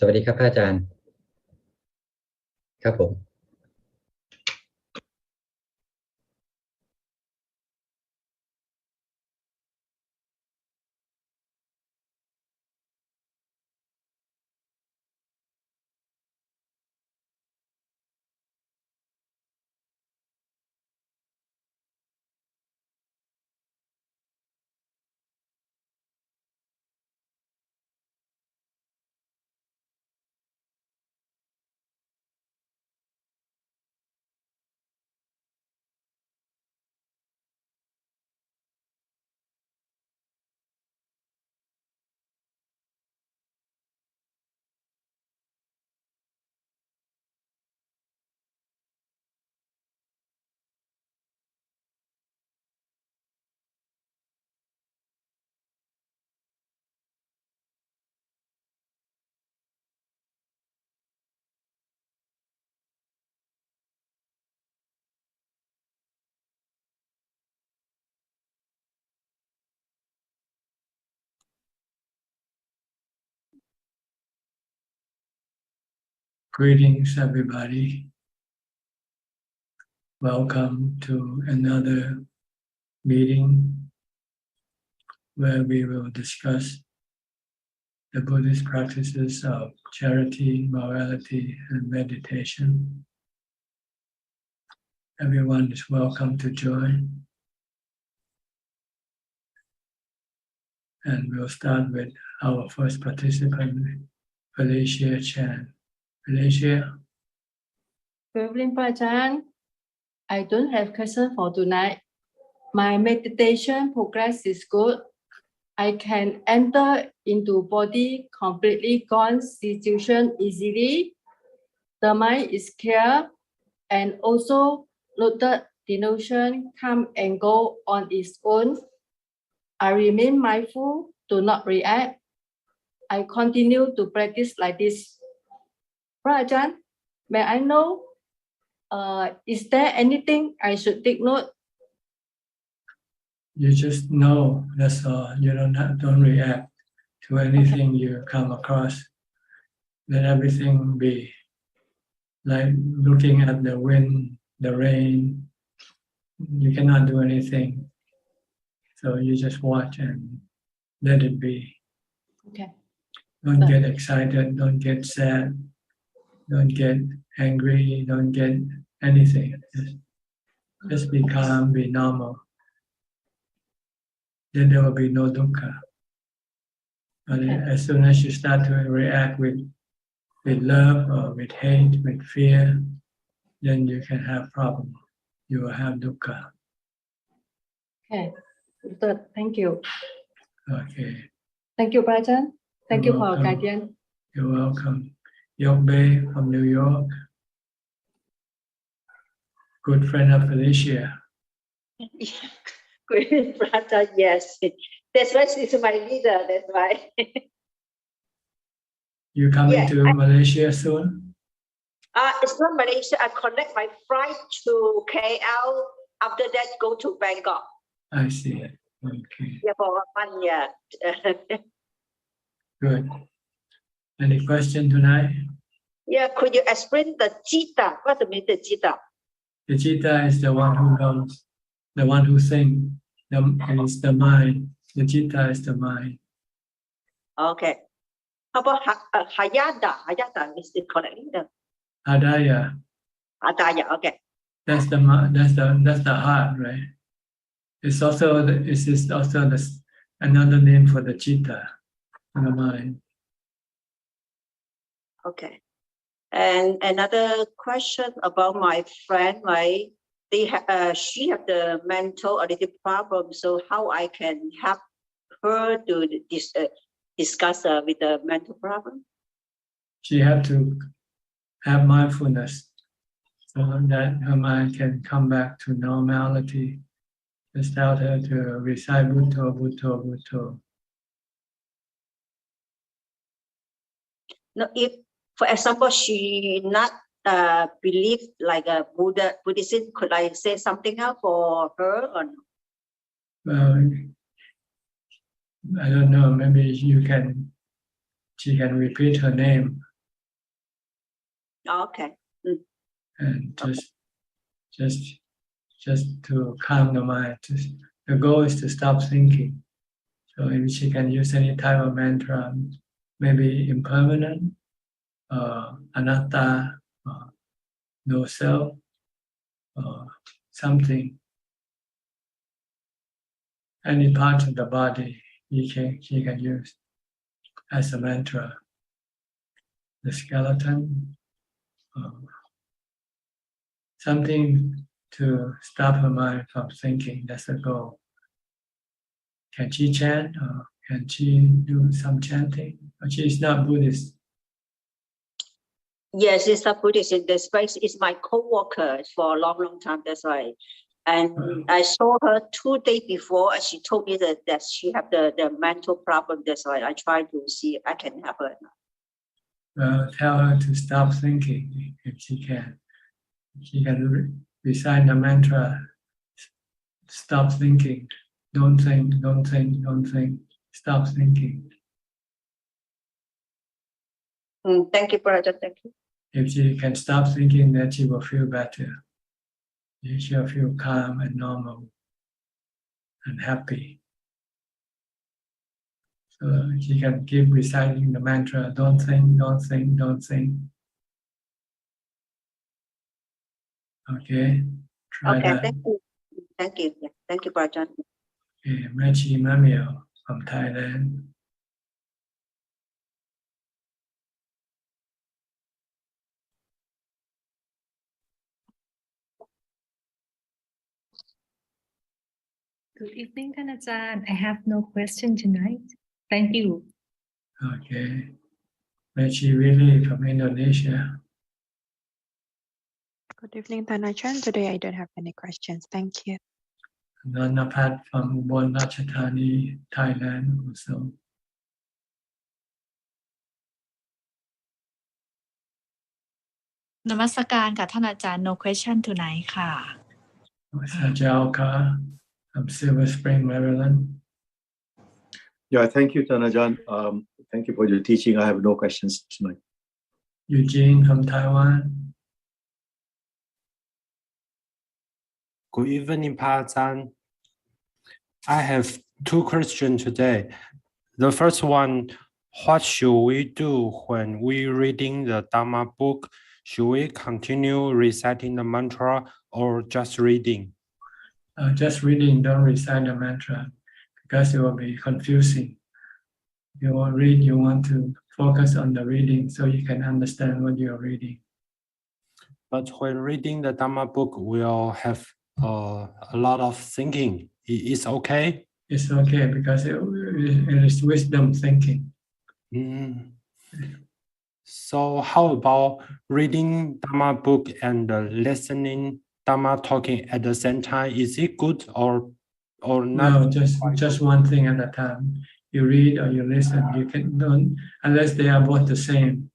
สวัสดีครับพระอาจารย์ครับผม Greetings, everybody. Welcome to another meeting where we will discuss the Buddhist practices of charity, morality, and meditation. Everyone is welcome to join. And we'll start with our first participant, Felicia Chan. Felicia? Good evening, Ajaan. I don't have question for tonight. My meditation progress is good. I can enter into body completely gone situation easily. The mind is clear and also noted the notion come and go on its own. I remain mindful, do not react. I continue to practice like this. Ajaan, may I know is there anything I should take note? You just know, that's all. You don't react to anything you come across. Let everything be like looking at the wind, the rain. You cannot do anything. So you just watch and let it be. Okay. Don't get excited, don't get sad, don't get angry, don't get anything. Just be calm, be normal. Then there will be no dukkha. But as soon as you start to react with love or with hate, with fear, then you can have problem. You will have dukkha. Okay. Thank you. Okay. Thank you, Ajaan. Thank you for welcome. guidance. You're welcome. Yok Bay from New York. Good friend of Felicia. Great brother, yes. That's why she's my leader, that's why. You coming to Malaysia soon? It's not Malaysia. I connect my flight to KL. After that, go to Bangkok. I see. Okay. Yeah, for 1 year. Good. Any question tonight? Yeah, could you explain the citta? What's the meaning of citta? The citta is the one who knows, the one who thinks. It is the mind. The citta is the mind. Okay. How about hayada? Hayada is the correct leader. Adaya. Adaya, okay. That's the heart, right? It's also another name for the citta, for the mind. Okay. And another question about my friend, right? She have the mental ability problem. So how I can help her to discuss with the mental problem? She have to have mindfulness so that her mind can come back to normality. Just tell her to recite Bhutto, Bhutto, Bhutto. No, if, for example, she not believe like a Buddhism, could I say something else for her or no? Well, I don't know. Maybe she can repeat her name. Okay. And just to calm the mind. The goal is to stop thinking. So if she can use any type of mantra, maybe impermanent, anatta, no self, something, any part of the body she can use as a mantra. The skeleton, something to stop her mind from thinking. That's the goal. Can she chant or can she do some chanting? But she is not Buddhist. Yes, it's a Buddhist in the space. It's my co-worker for a long time. That's right. And I saw her 2 days before, and she told me that she have the mental problem. That's why I try to see if I can help her. Well, tell her to stop thinking if she can. She can recite the mantra, stop thinking, don't think, don't think, don't think, stop thinking. Thank you, brother. Thank you. If she can stop thinking, then she will feel better. She will feel calm and normal and happy. So she can keep reciting the mantra, don't think, don't think, don't think. Okay, try Okay, that. thank you. Thank you. Yeah, thank you, brother. Okay, Machi Mamio from Thailand. Good evening,ท่านอาจารย์. I have no question tonight. Thank you. Okay, Machi Willie from Indonesia. Good evening, Thanachan. Today I don't have any questions. Thank you. Nanapat from Ubon Ratchathani, Thailand also. นมัสการกับท่านอาจารย์ no question tonight ค่ะ Sajalka from Silver Spring, Maryland. Yeah, thank you, Tanajan. Thank you for your teaching. I have no questions tonight. Eugene from Taiwan. Good evening, Pa-Chan. I have 2 questions today. The first one, what should we do when we reading the Dhamma book? Should we continue reciting the mantra or just reading? Just reading, don't recite the mantra because it will be confusing. You want to read, you want to focus on the reading so you can understand what you are reading. But when reading the Dhamma book, we'll have a lot of thinking. It's okay? It's okay because it is wisdom thinking. So how about reading Dhamma book and listening Dhamma talking at the same time? Is it good or not? No, just one thing at a time. You read or you listen. You can don't unless they are both the same.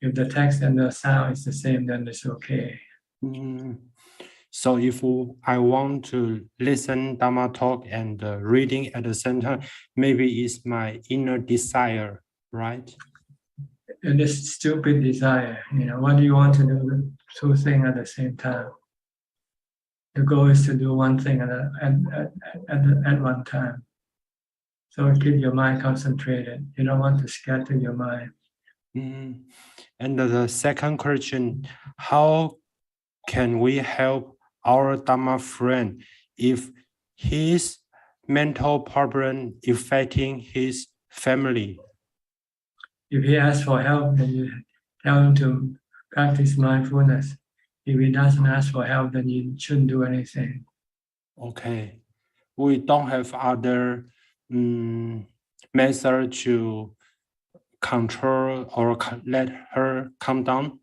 If the text and the sound is the same, then it's okay. So if I want to listen Dhamma talk and reading at the same time, maybe it's my inner desire, right? And this stupid desire, what do you want to do? 2 things at the same time. The goal is to do one thing at one time. So keep your mind concentrated. You don't want to scatter your mind. And the second question, how can we help our Dhamma friend if his mental problem affecting his family? If he asks for help, then you tell him to practice mindfulness. If he doesn't ask for help, then you shouldn't do anything. Okay. We don't have other method to control or let her calm down?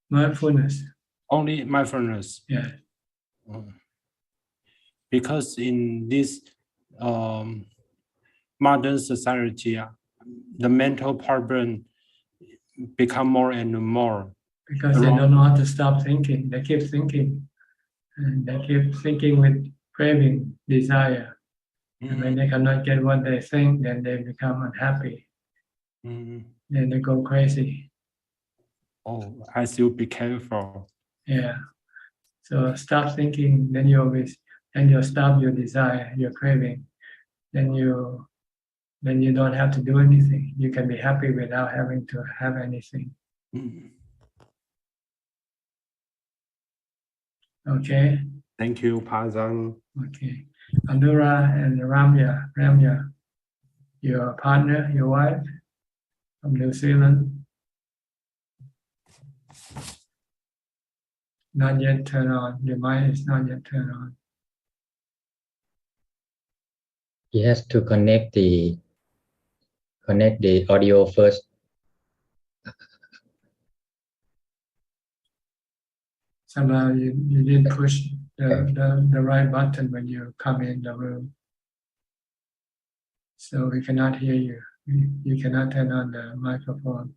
Mindfulness. Only mindfulness? Yeah. Because in this modern society, the mental problem become more and more. Because they don't know how to stop thinking. They keep thinking. And they keep thinking with craving, desire. And when they cannot get what they think, then they become unhappy. Then they go crazy. Oh, I should be careful. Yeah. So stop thinking, then you'll stop your desire, your craving. Then you don't have to do anything. You can be happy without having to have anything. Mm. Okay. Thank you, Pazan. Okay. Anura and Ramya, your partner, your wife from New Zealand. Not yet turned on. Your mic is not yet turned on. He has to connect the audio first. Somehow you didn't push the right button when you come in the room. So we cannot hear you. You cannot turn on the microphone.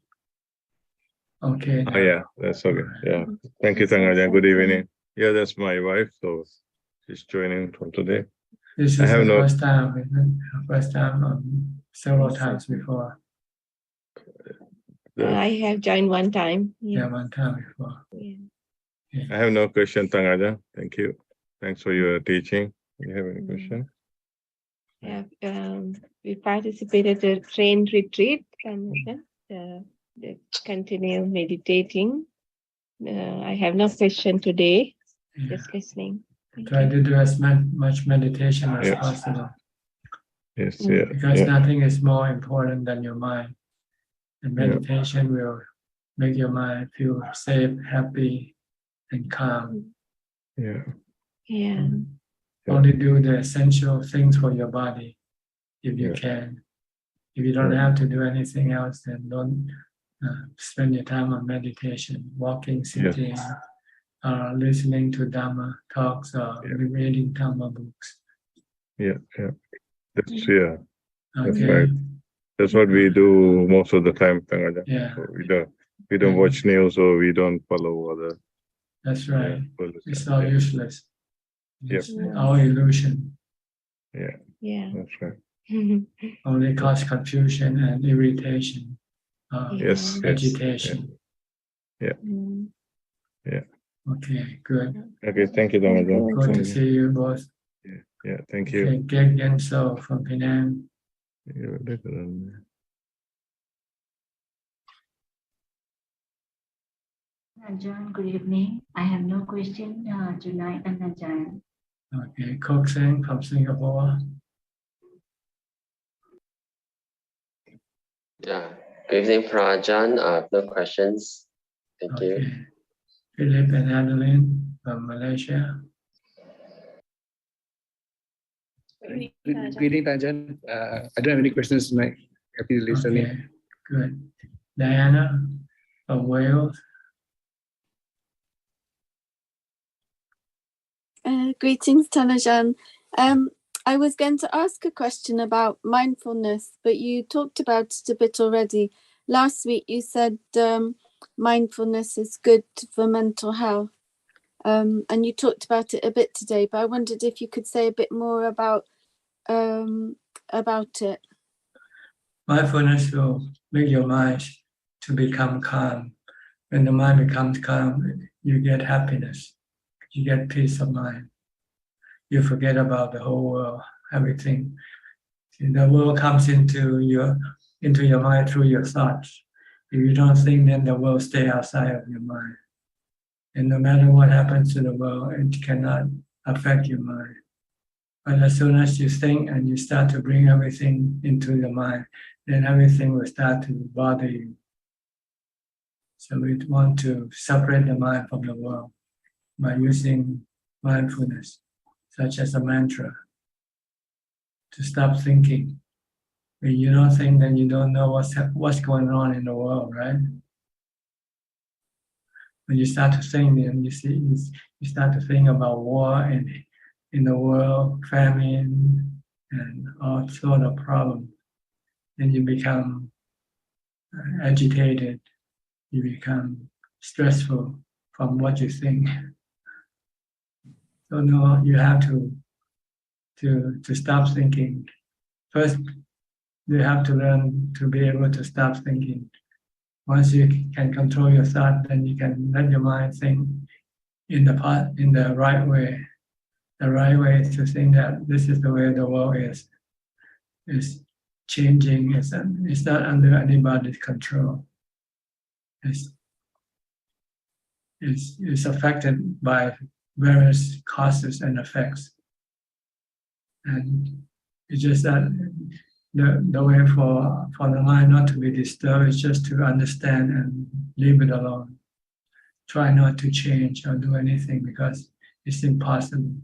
Okay. Oh, now. yeah, that's okay. Alright. Yeah. Thank you, Tangajan. Good evening. Yeah, that's my wife. So she's joining from today. This is I have the no- first time, isn't it? First time several times before. I have joined one time. Yeah, one time before. I have no question, Tangajan. Thank you. Thanks for your teaching. Do you have any question? We participated in a train retreat and continue meditating. I have no question today. Yeah. Just listening. Try to do as much meditation as Yes. possible. Yes, Mm. yeah. Because Yeah. nothing is more important than your mind. And meditation will make your mind feel safe, happy, and calm. Yeah. Yeah. Only do the essential things for your body if you Yeah. can. If you don't Yeah. have to do anything else, then don't spend your time on meditation, walking, sitting, listening to Dhamma talks, or reading Dhamma books. Yeah. Yeah. That's That's Okay. right. That's what we do most of the time, Tangajan. Yeah. So we don't watch news or we don't follow other. That's right. politics. It's all Yeah. useless. Yep. It's all illusion. Yeah. Yeah. That's right. Only cause confusion and irritation, Yes. agitation. Mm. Okay, good. Okay. Thank you, Tangajan. Good to see you both. Yeah. Thank you. Okay, Geg Yenso from Penang. Ajaan, good evening. I have no question tonight, and Ajaan. Okay, Kok Seng from Singapore. Yeah. Good evening, Prajan. I have no questions. Thank you. Okay. Philip and Adeline from Malaysia. Good evening, Ajaan. I don't have any questions tonight. Happy to listen in. Okay, good. Diana from Wales. Greetings, Tanajan. I was going to ask a question about mindfulness, but you talked about it a bit already. Last week, you said mindfulness is good for mental health, and you talked about it a bit today. But I wondered if you could say a bit more about it. Mindfulness will make your mind to become calm. When the mind becomes calm, you get happiness. You get peace of mind. You forget about the whole world, everything. See, the world comes into your mind through your thoughts. If you don't think, then the world stays outside of your mind. And no matter what happens to the world, it cannot affect your mind. But as soon as you think and you start to bring everything into your mind, then everything will start to bother you. So we want to separate the mind from the world by using mindfulness, such as a mantra, to stop thinking. When you don't think, then you don't know what's going on in the world, right? When you start to think, then you start to think about war and in the world, famine, and all sort of problems. Then you become agitated. You become stressful from what you think. So no, you have to stop thinking. First, you have to learn to be able to stop thinking. Once you can control your thought, then you can let your mind think in the right way. The right way is to think that this is the way the world is changing. It's not under anybody's control. It's affected by various causes and effects. And it's just that the way for the mind not to be disturbed is just to understand and leave it alone. Try not to change or do anything because it's impossible.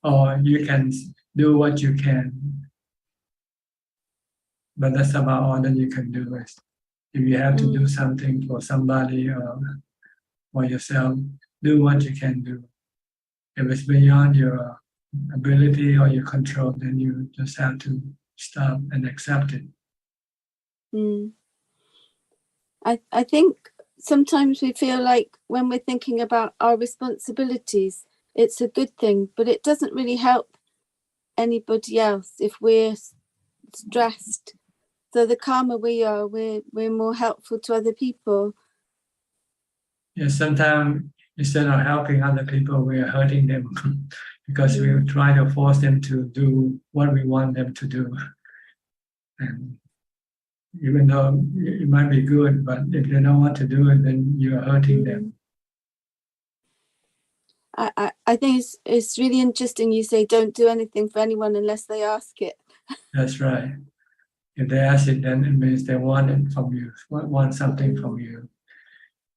Or you can do what you can, but that's about all that you can do. Is if you have to do something for somebody or for yourself, do what you can do. If it's beyond your ability or your control, then you just have to stop and accept it. I think sometimes we feel like when we're thinking about our responsibilities, it's a good thing, but it doesn't really help anybody else if we're stressed. So the calmer we are, we're more helpful to other people. Yes, sometimes instead of helping other people, we are hurting them because we try to force them to do what we want them to do. And even though it might be good, but if they don't want to do it, then you are hurting them. I think it's really interesting you say don't do anything for anyone unless they ask it. That's right. If they ask it, then it means they want it from you, want something from you.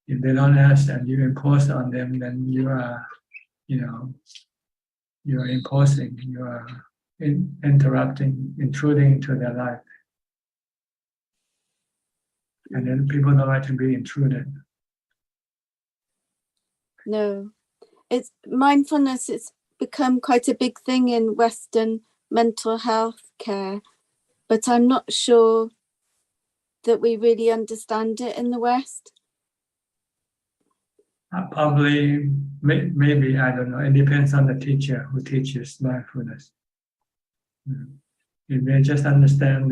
If they don't ask and you impose on them, then you are imposing, you are interrupting, intruding into their life. And then people don't like to be intruded. No, it's mindfulness. It's become quite a big thing in Western mental health care, but I'm not sure that we really understand it in the West. Probably, maybe, I don't know. It depends on the teacher who teaches mindfulness. If they just understand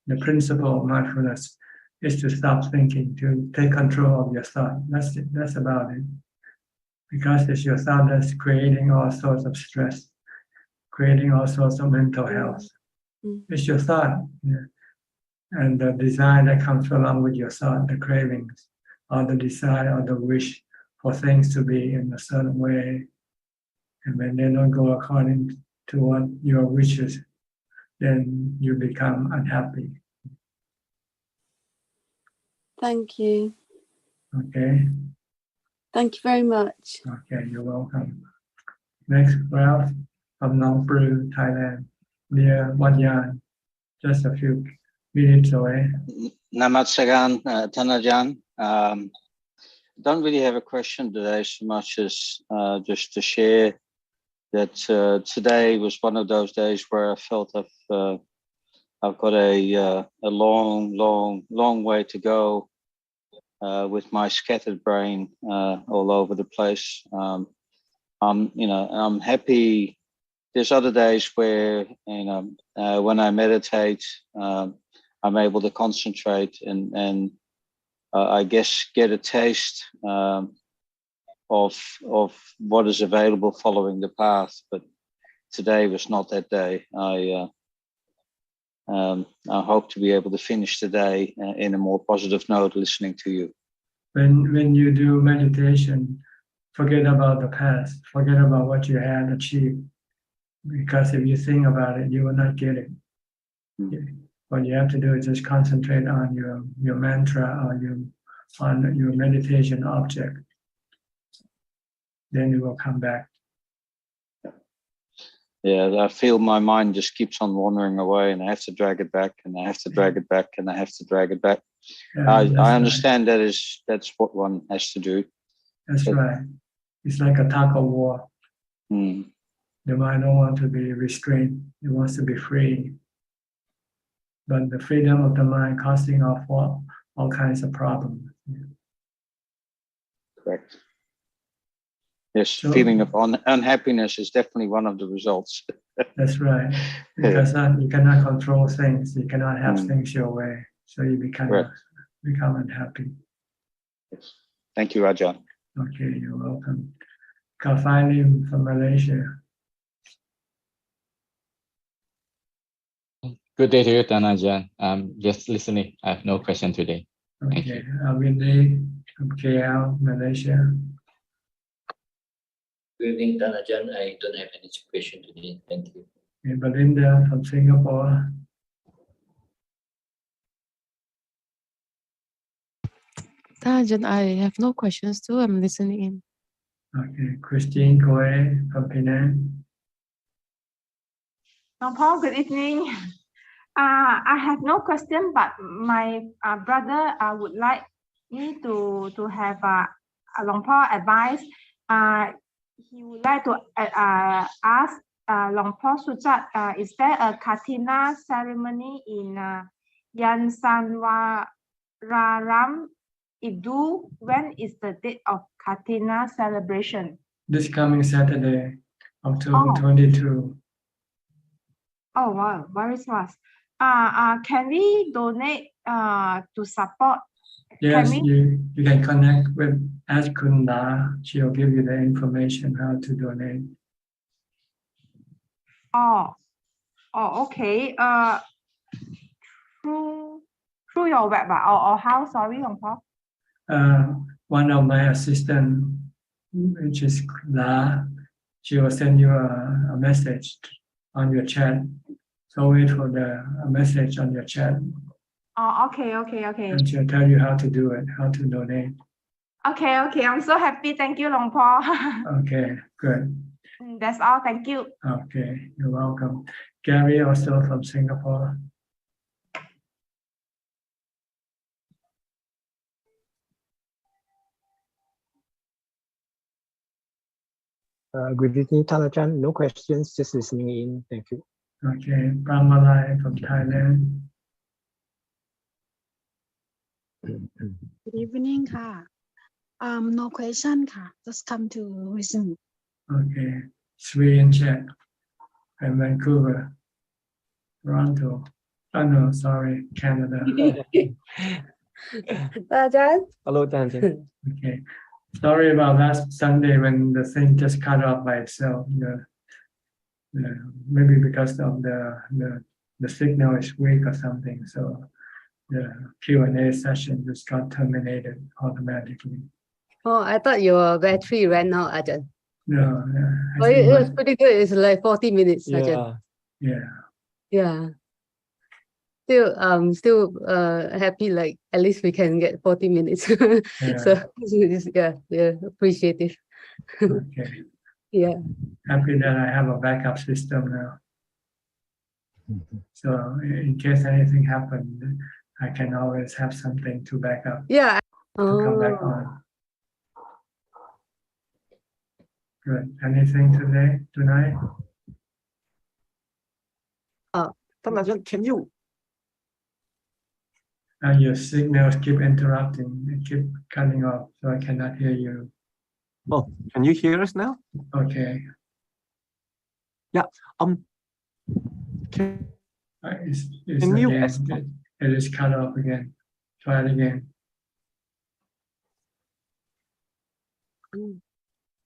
the principle of mindfulness is to stop thinking, to take control of your thought. That's it. That's about it. Because it's your thought that's creating all sorts of stress, creating all sorts of mental health. It's your thought. And the desire that comes along with your thought, the cravings, or the desire or the wish for things to be in a certain way. And when they don't go according to what your wishes, then you become unhappy. Thank you. Okay. Thank you very much. Okay, you're welcome. Next, Ralph from Nong Pru, Thailand, near Wat Yan, just a few minutes away. Namaskaran, Thanajan. Don't really have a question today so much as just to share that today was one of those days where I felt I've got a long way to go with my scattered brain all over the place. I'm happy. There's other days where when I meditate, I'm able to concentrate and I guess get a taste of what is available following the path. But today was not that day. I hope to be able to finish the day in a more positive note, listening to you. When you do meditation, forget about the past, forget about what you had achieved. Because if you think about it, you will not get it. What you have to do is just concentrate on your mantra or on your meditation object. Then it will come back. Yeah, I feel my mind just keeps on wandering away, and I have to drag it back, and I have to drag it back, and I have to drag it back. I understand that's what one has to do. That's right. It's like a tug of war. The mind don't want to be restrained. It wants to be free. But the freedom of the mind causing off all kinds of problems. Correct. Yes, feeling of unhappiness is definitely one of the results. That's right. Because you cannot control things. You cannot have things your way. So you become unhappy. Thank you, Ajahn. Okay, you're welcome. Kafalim from Malaysia. Good day to you, Ajahn. Just listening. I have no question today. Thank Okay, you. Avindi from KL, Malaysia. Good evening, Ajahn. I don't have any question today. Thank you. Okay, Belinda from Singapore. Ajahn, I have no questions too. I'm listening in. Okay, Christine Goy from Penang. Paul, good evening. I have no question, but my brother would like me to have Long Paul advice. He would like to ask Long Paul Suchart, is there a Katina ceremony in Yansanwararam Idu? When is the date of Katina celebration? This coming Saturday, October 22. Oh wow, very fast. Can we donate to support? Yes, Can you can connect with Kunda. She'll give you the information how to donate. Oh, okay. Through your web or how? Sorry, Long Paul. One of my assistant, which is La, she will send you a message on your chat. So wait for a message on your chat. Oh, okay. And she'll tell you how to do it, how to donate. Okay. I'm so happy. Thank you, Long Paul. Okay, good. That's all. Thank you. Okay, you're welcome. Gary, also from Singapore. Good evening, Ajahn. No questions, just listening in. Thank you. Okay, Pramalai from Thailand. Good evening,ค่ะ. No question,ค่ะ. Just come to listen. Okay, Sri and Czech and Vancouver, Toronto. Oh no, sorry, Canada. Ajahn. Hello, Ajahn. Okay, sorry about last Sunday when the thing just cut off by itself. Maybe because of the signal is weak or something. So the Q&A session just got terminated automatically. Oh, I thought your battery ran out, Ajahn. No, Oh, it was pretty good. It's like 40 minutes, Ajahn. Yeah. Still happy, like at least we can get 40 minutes. So appreciate it. Okay. Yeah. Happy that I have a backup system now. So in case anything happened, I can always have something to back up. Yeah. To come back on. Good. Anything tonight? Ajahn, can you? Your signals keep interrupting. It keep cutting off, so I cannot hear you. Oh, can you hear us now? Okay. Yeah. Can you again, it is cut off again. Try it again.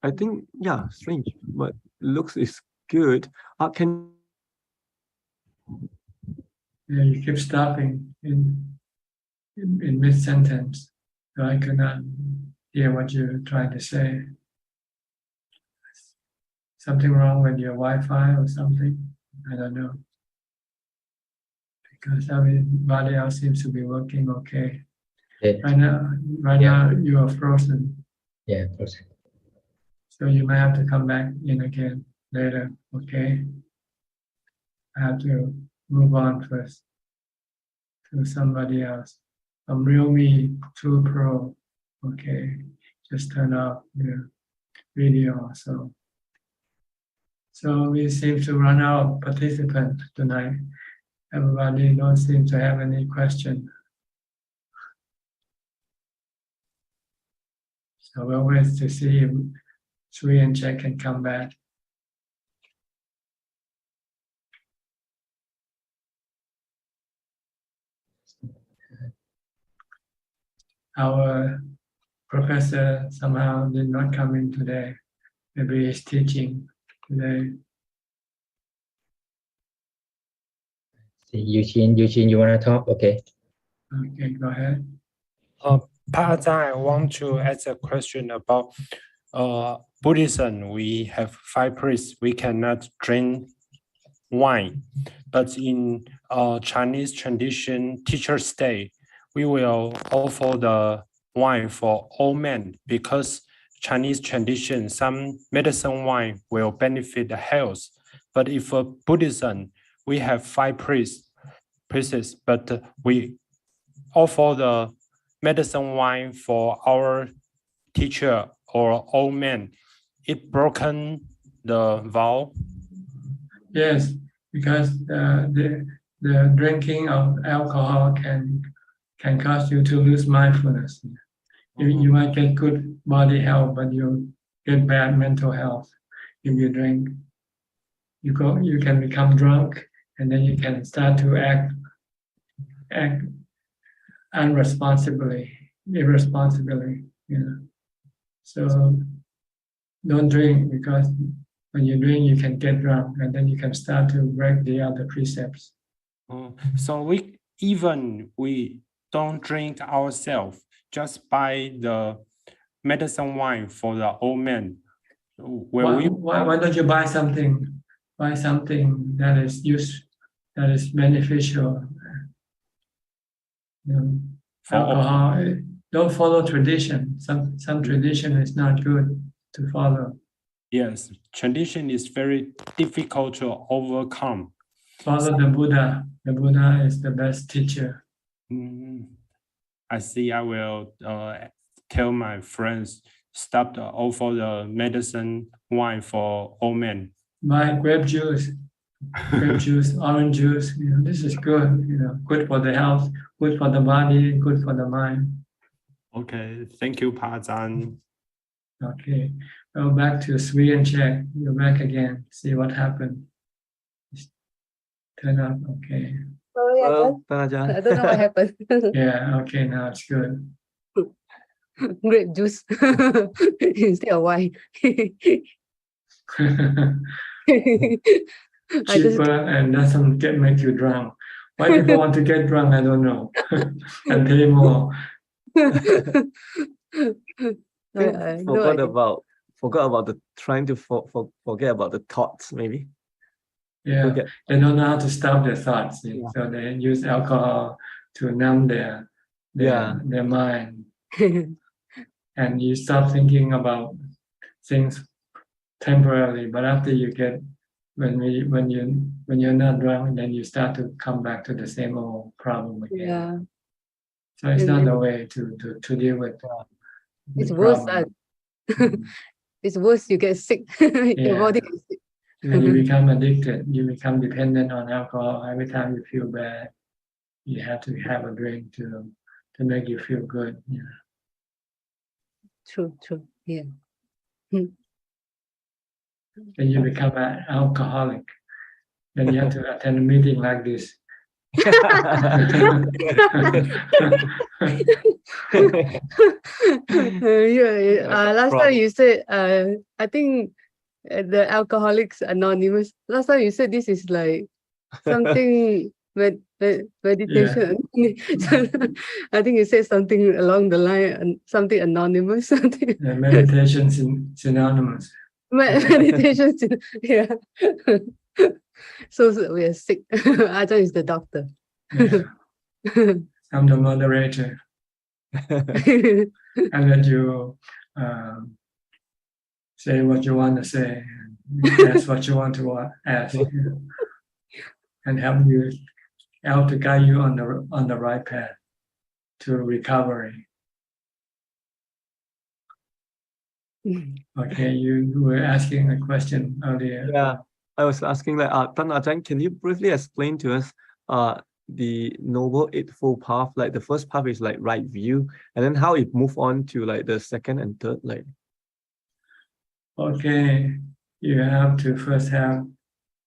I think, yeah, strange, but looks is good. Can You keep stopping in mid-sentence, so I could not hear what you're trying to say. Something wrong with your Wi-Fi or something? I don't know. Because everybody else seems to be working okay. Right now you are frozen. Yeah, frozen. So you might have to come back in again later, okay? I have to move on first to somebody else. From Realme 2 Pro, okay? Just turn off the video. So we seem to run out of participants tonight. Everybody don't seem to have any question. So we'll wait to see if Sri and Jack can come back. our professor somehow did not come in today. Maybe he's teaching today. Eugene, you want to talk? Okay. Okay, go ahead. Ajaan, I want to ask a question about Buddhism. We have 5 priests. We cannot drink wine, but in Chinese tradition, Teacher's Day, we will offer the wine for all men because Chinese tradition, some medicine wine will benefit the health. But if for Buddhism, we have 5 priests, but we offer the medicine wine for our teacher or all men. It broken the vow. Yes, because the drinking of alcohol can cause you to lose mindfulness. You might get good body health, but you get bad mental health if you drink. You can become drunk, and then you can start to act irresponsibly. So don't drink, because when you drink, you can get drunk, and then you can start to break the other precepts. So we don't drink ourselves, just buy the medicine wine for the old men. Why don't you buy something? Buy something that is beneficial. Alcohol. Don't follow tradition. Some tradition is not good to follow. Yes, tradition is very difficult to overcome. Follow the Buddha. The Buddha is the best teacher. I see. I will tell my friends stop to offer the medicine wine for all men. Buy grape juice, orange juice. This is good. Good for the health, good for the body, good for the mind. Okay, thank you, Ajaan. Okay, go back to Sri and check. You're back again. See what happened. Turn up. Okay. Sorry, I don't know what happened. Yeah. Okay. Now it's good. Grape juice instead of wine. Cheaper and doesn't make you drunk. Why people want to get drunk, I don't know. And pay more. Forgot about the trying to forget about the thoughts, maybe. Yeah, they don't know how to stop their thoughts, so they use alcohol to numb their mind. And you stop thinking about things temporarily, but after you get when you're not drunk, then you start to come back to the same old problem again. Yeah. So it's not the way to deal with. It's worse. It's worse. You get sick. Your body gets sick. And you become addicted. You become dependent on alcohol. Every time you feel bad, you have to have a drink to make you feel good. Yeah. True. Yeah. Then you become an alcoholic. Then you have to attend a meeting like this. Last time you said, I think the Alcoholics Anonymous. Last time you said this is like something meditation. I think you said something along the line, something anonymous. Meditation synonymous. Meditation, yeah. So we are sick. Ajaan is the doctor. Yeah. I'm the moderator. I let you say what you want to say, ask what you want to ask, and help to guide you on the right path to recovery. Okay, you were asking a question earlier. Yeah, I was asking like, Ajaan, can you briefly explain to us the Noble Eightfold Path? Like the first path is like right view, and then how it move on to like the second and third, like. Okay, you have to first have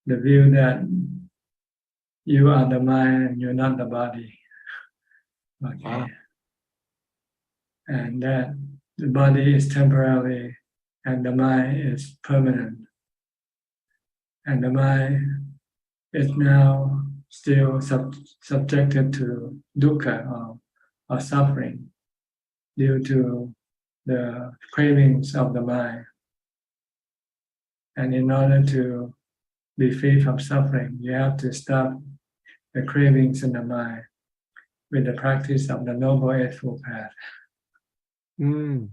the view that you are the mind and you're not the body. Okay. and that the body is temporary and the mind is permanent. And the mind is now still subjected to dukkha or suffering due to the cravings of the mind. And in order to be free from suffering, you have to stop the cravings in the mind with the practice of the Noble Eightfold Path. So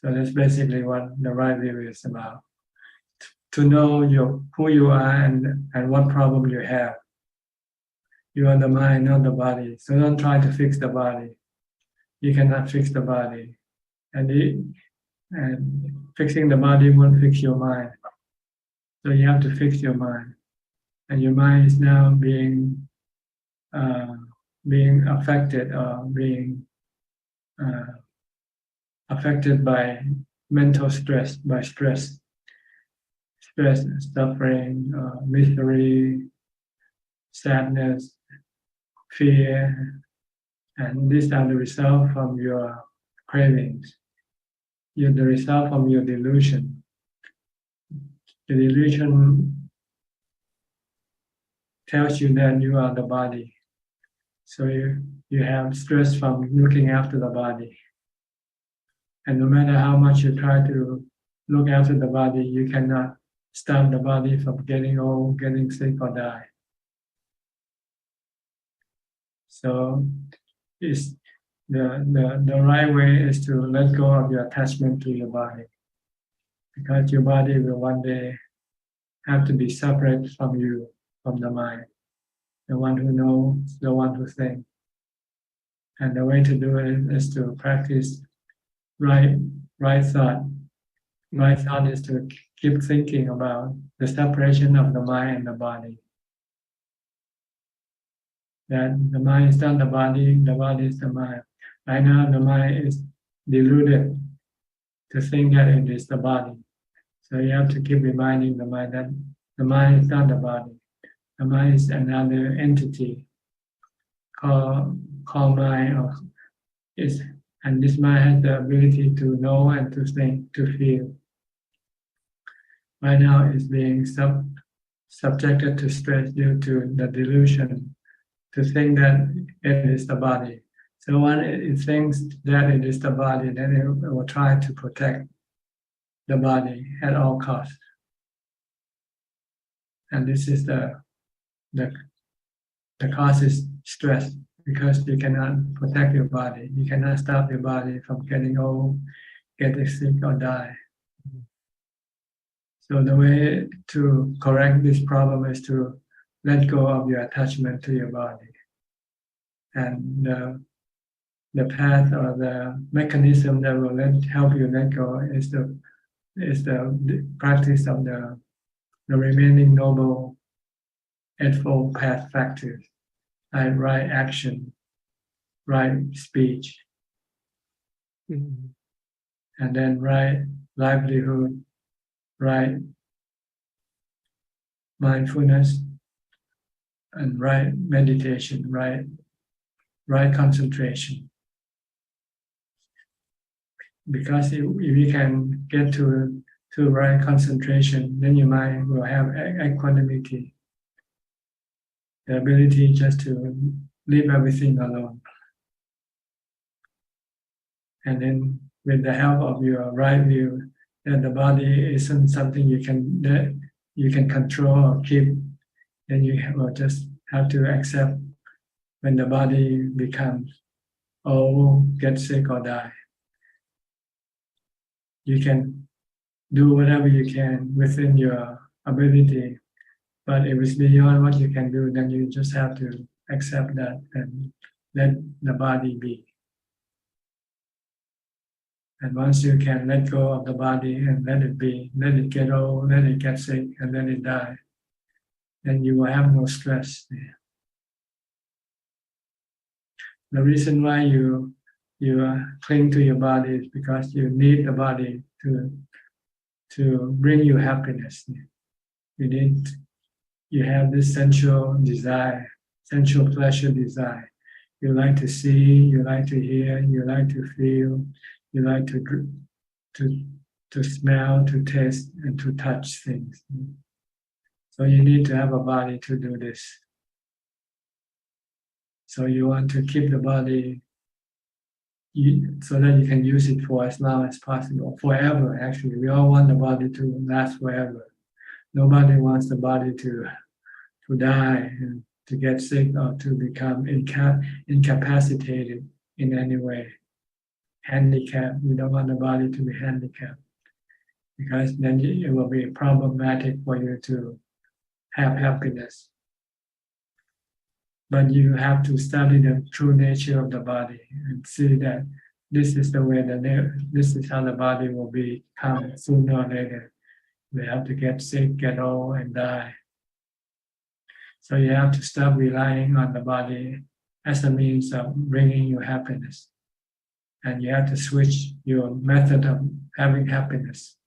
that's basically what the right view is about. To know who you are and what problem you have. You are the mind, not the body. So don't try to fix the body. You cannot fix the body. And fixing the body won't fix your mind. So you have to fix your mind. And your mind is now being affected or being affected by mental stress, by stress, suffering, misery, sadness, fear, and these are the result from your cravings. You're the result from your delusion. The delusion tells you that you are the body. So you have stress from looking after the body. And no matter how much you try to look after the body, you cannot stop the body from getting old, getting sick, or die. So it's the right way is to let go of your attachment to your body, because your body will one day have to be separate from you, from the mind, the one who knows, the one who thinks. And the way to do it is to practice right thought. Right thought is to keep thinking about the separation of the mind and the body. That the mind is not the body is the mind. Right now the mind is deluded to think that it is the body. So you have to keep reminding the mind that the mind is not the body. The mind is another entity called mind, and this mind has the ability to know and to think, to feel. Right now it's being subjected to stress due to the delusion to think that it is the body. So when it thinks that it is the body, then it will try to protect the body at all costs. And this is the cause is stress, because you cannot protect your body. You cannot stop your body from getting old, getting sick, or die. So the way to correct this problem is to let go of your attachment to your body. And the path or the mechanism that will help you let go is the practice of the remaining Noble Eightfold Path factors, like right action, right speech, and then right livelihood, right mindfulness, and right meditation, right concentration. Because if you can get to right concentration, then your mind will have equanimity, the ability just to leave everything alone. And then with the help of your right view, that the body isn't something you can control or keep, then you will just have to accept when the body becomes old, get sick, or die. You can do whatever you can within your ability, but if it's beyond what you can do, then you just have to accept that and let the body be. And once you can let go of the body and let it be, let it get old, let it get sick, and let it die, then you will have no stress there. The reason why you cling to your body is because you need the body to bring you happiness. You have this sensual desire, sensual pleasure desire. You like to see, you like to hear, you like to feel, you like to smell, to taste, and to touch things. So you need to have a body to do this. So you want to keep the body so that you can use it for as long as possible, forever. Actually, we all want the body to last forever. Nobody wants the body to die and to get sick or to become incapacitated in any way, handicapped. We don't want the body to be handicapped, because then it will be problematic for you to have happiness. But you have to study the true nature of the body and see that this is the way this is how the body will become sooner or later. We have to get sick, get old, and die. So you have to stop relying on the body as a means of bringing you happiness. And you have to switch your method of having happiness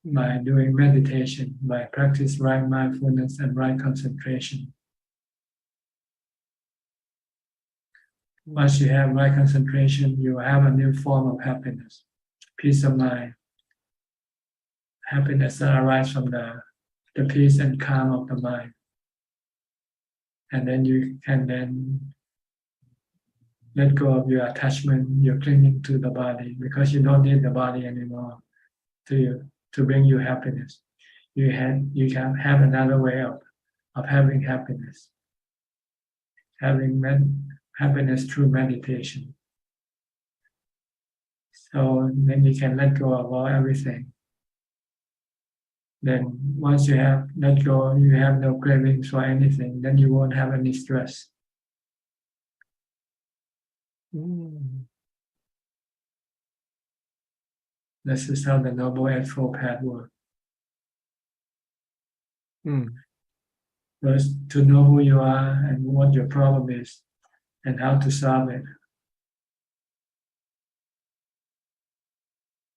by doing meditation, by practice right mindfulness and right concentration. Once you have right concentration, you have a new form of happiness, peace of mind, happiness that arises from the peace and calm of the mind. And then you can then let go of your attachment, your clinging to the body, because you don't need the body anymore to bring you happiness. You can have another way of having happiness, happiness through meditation. So then you can let go of everything. Then once you have let go, you have no cravings for anything, then you won't have any stress. This is how the Noble Eightfold Path works. First, to know who you are and what your problem is and how to solve it.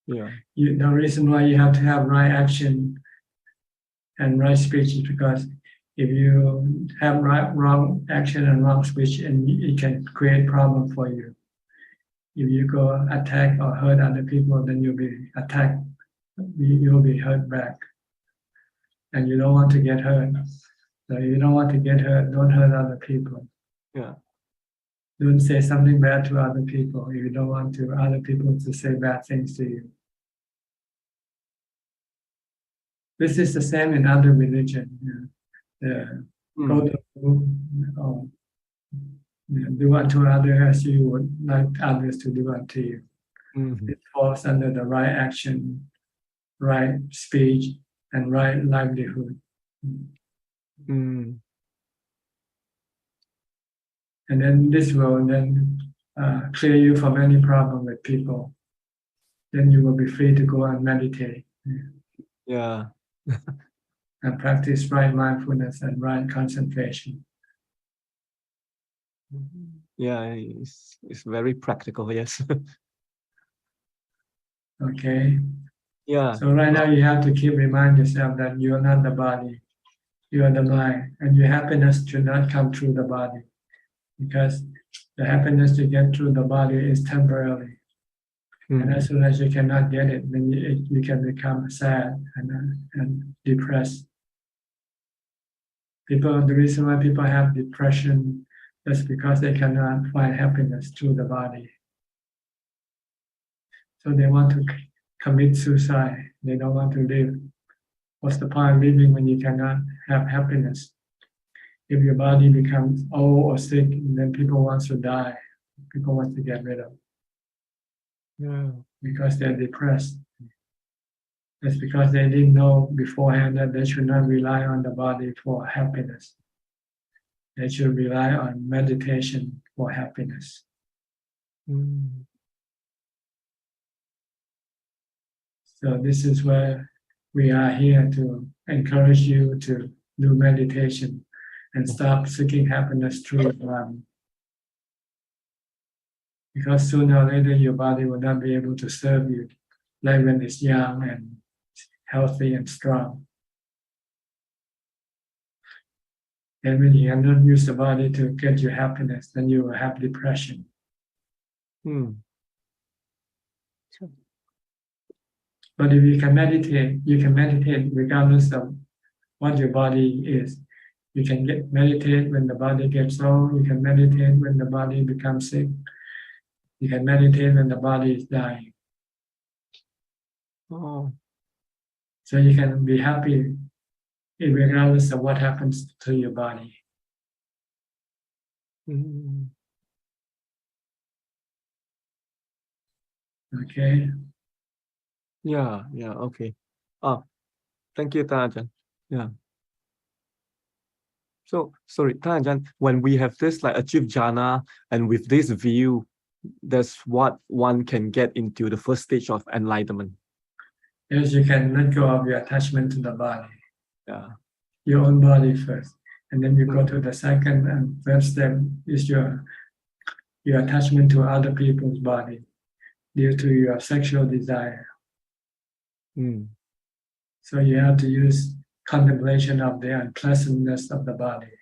Yeah. The reason why you have to have right action and right speech is because if you have wrong action and wrong speech, and it can create problem for you. If you go attack or hurt other people, then you'll be attacked. You'll be hurt back, and you don't want to get hurt. So if you don't want to get hurt, don't hurt other people. Yeah. Don't say something bad to other people if you don't want other people to say bad things to you. This is the same in other religion. Go to do unto others as you would like others to do unto you. It falls under the right action, right speech, and right livelihood. And then this will then clear you from any problem with people. Then you will be free to go and meditate. Yeah. And practice right mindfulness and right concentration. Yeah, it's very practical, yes. Okay. Yeah. So right now you have to keep remind yourself that you are not the body, you are the mind, and your happiness should not come through the body, because the happiness you get through the body is temporary. And as soon as you cannot get it, then you can become sad and depressed. The reason why people have depression is because they cannot find happiness through the body. So they want to commit suicide. They don't want to live. What's the point of living when you cannot have happiness? If your body becomes old or sick, then people want to die. People want to get rid of. Yeah. Because they're depressed. It's because they didn't know beforehand that they should not rely on the body for happiness. They should rely on meditation for happiness. So this is where we are here to encourage you to do meditation and stop seeking happiness through the body. Because sooner or later your body will not be able to serve you like when it's young and healthy and strong. And when you cannot use the body to get you happiness, then you will have depression. But if you can meditate regardless of what your body is. You can meditate when the body gets old. You can meditate when the body becomes sick. You can meditate when the body is dying. Oh. So you can be happy regardless of what happens to your body. Okay. Yeah. Okay. Thank you, Ajahn. Yeah. So sorry, Ajahn, when we have this like achieve jhana and with this view, that's what one can get into the first stage of enlightenment. Yes, you can let go of your attachment to the body. Yeah. Your own body first. And then you go to the second and third step is your attachment to other people's body due to your sexual desire. So you have to use contemplation of the unpleasantness of the body.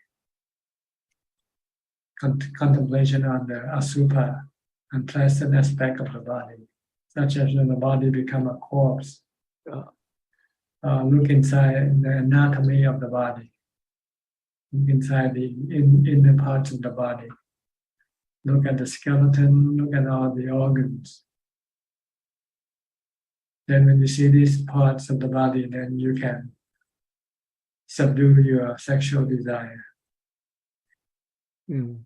Contemplation on the asubha, unpleasant aspect of the body, such as when the body become a corpse. Look inside the anatomy of the body. Look inside the inner parts of the body. Look at the skeleton, look at all the organs. Then when you see these parts of the body, then you can subdue your sexual desire. Then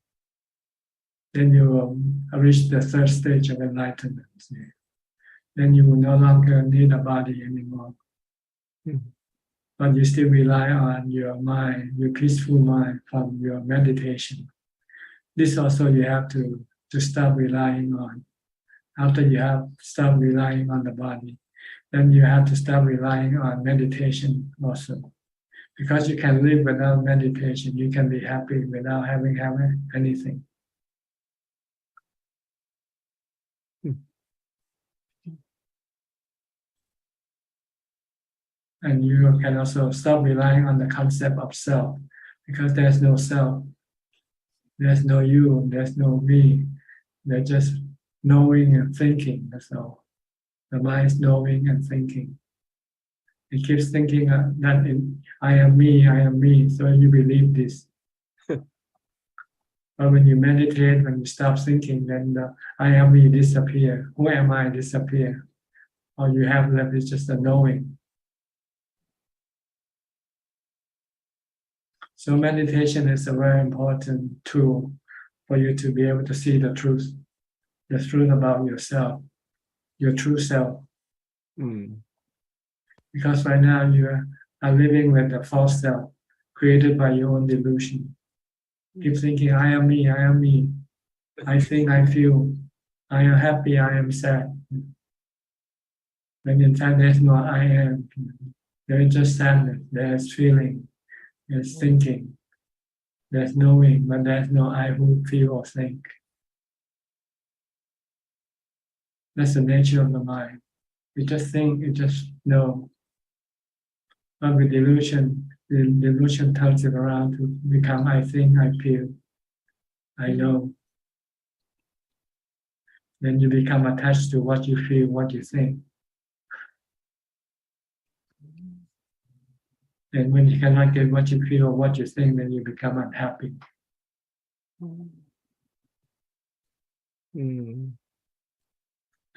you will reach the third stage of enlightenment. Then you will no longer need a body anymore. But you still rely on your mind, your peaceful mind from your meditation. This also you have to stop relying on. After you have stopped relying on the body, then you have to start relying on meditation also. Because you can live without meditation, you can be happy without having anything. And you can also stop relying on the concept of self, because there's no self. There's no you, there's no me. There's just knowing and thinking, that's all. The mind is knowing and thinking. It keeps thinking that I am me, so you believe this. But when you meditate, when you stop thinking, then the I am me disappear. Who am I disappear? All you have left is just a knowing. So meditation is a very important tool for you to be able to see the truth about yourself, your true self. Because right now you are living with the false self created by your own delusion. Keep thinking, I am me, I think, I feel, I am happy, I am sad. When in fact there's no I am. There is just sadness, there's feeling, there's thinking, there's knowing, but there's no I who feel or think. That's the nature of the mind. You just think, you just know. But with delusion, the delusion turns it around to become I think, I feel, I know. Then you become attached to what you feel, what you think. And when you cannot get what you feel or what you think, then you become unhappy.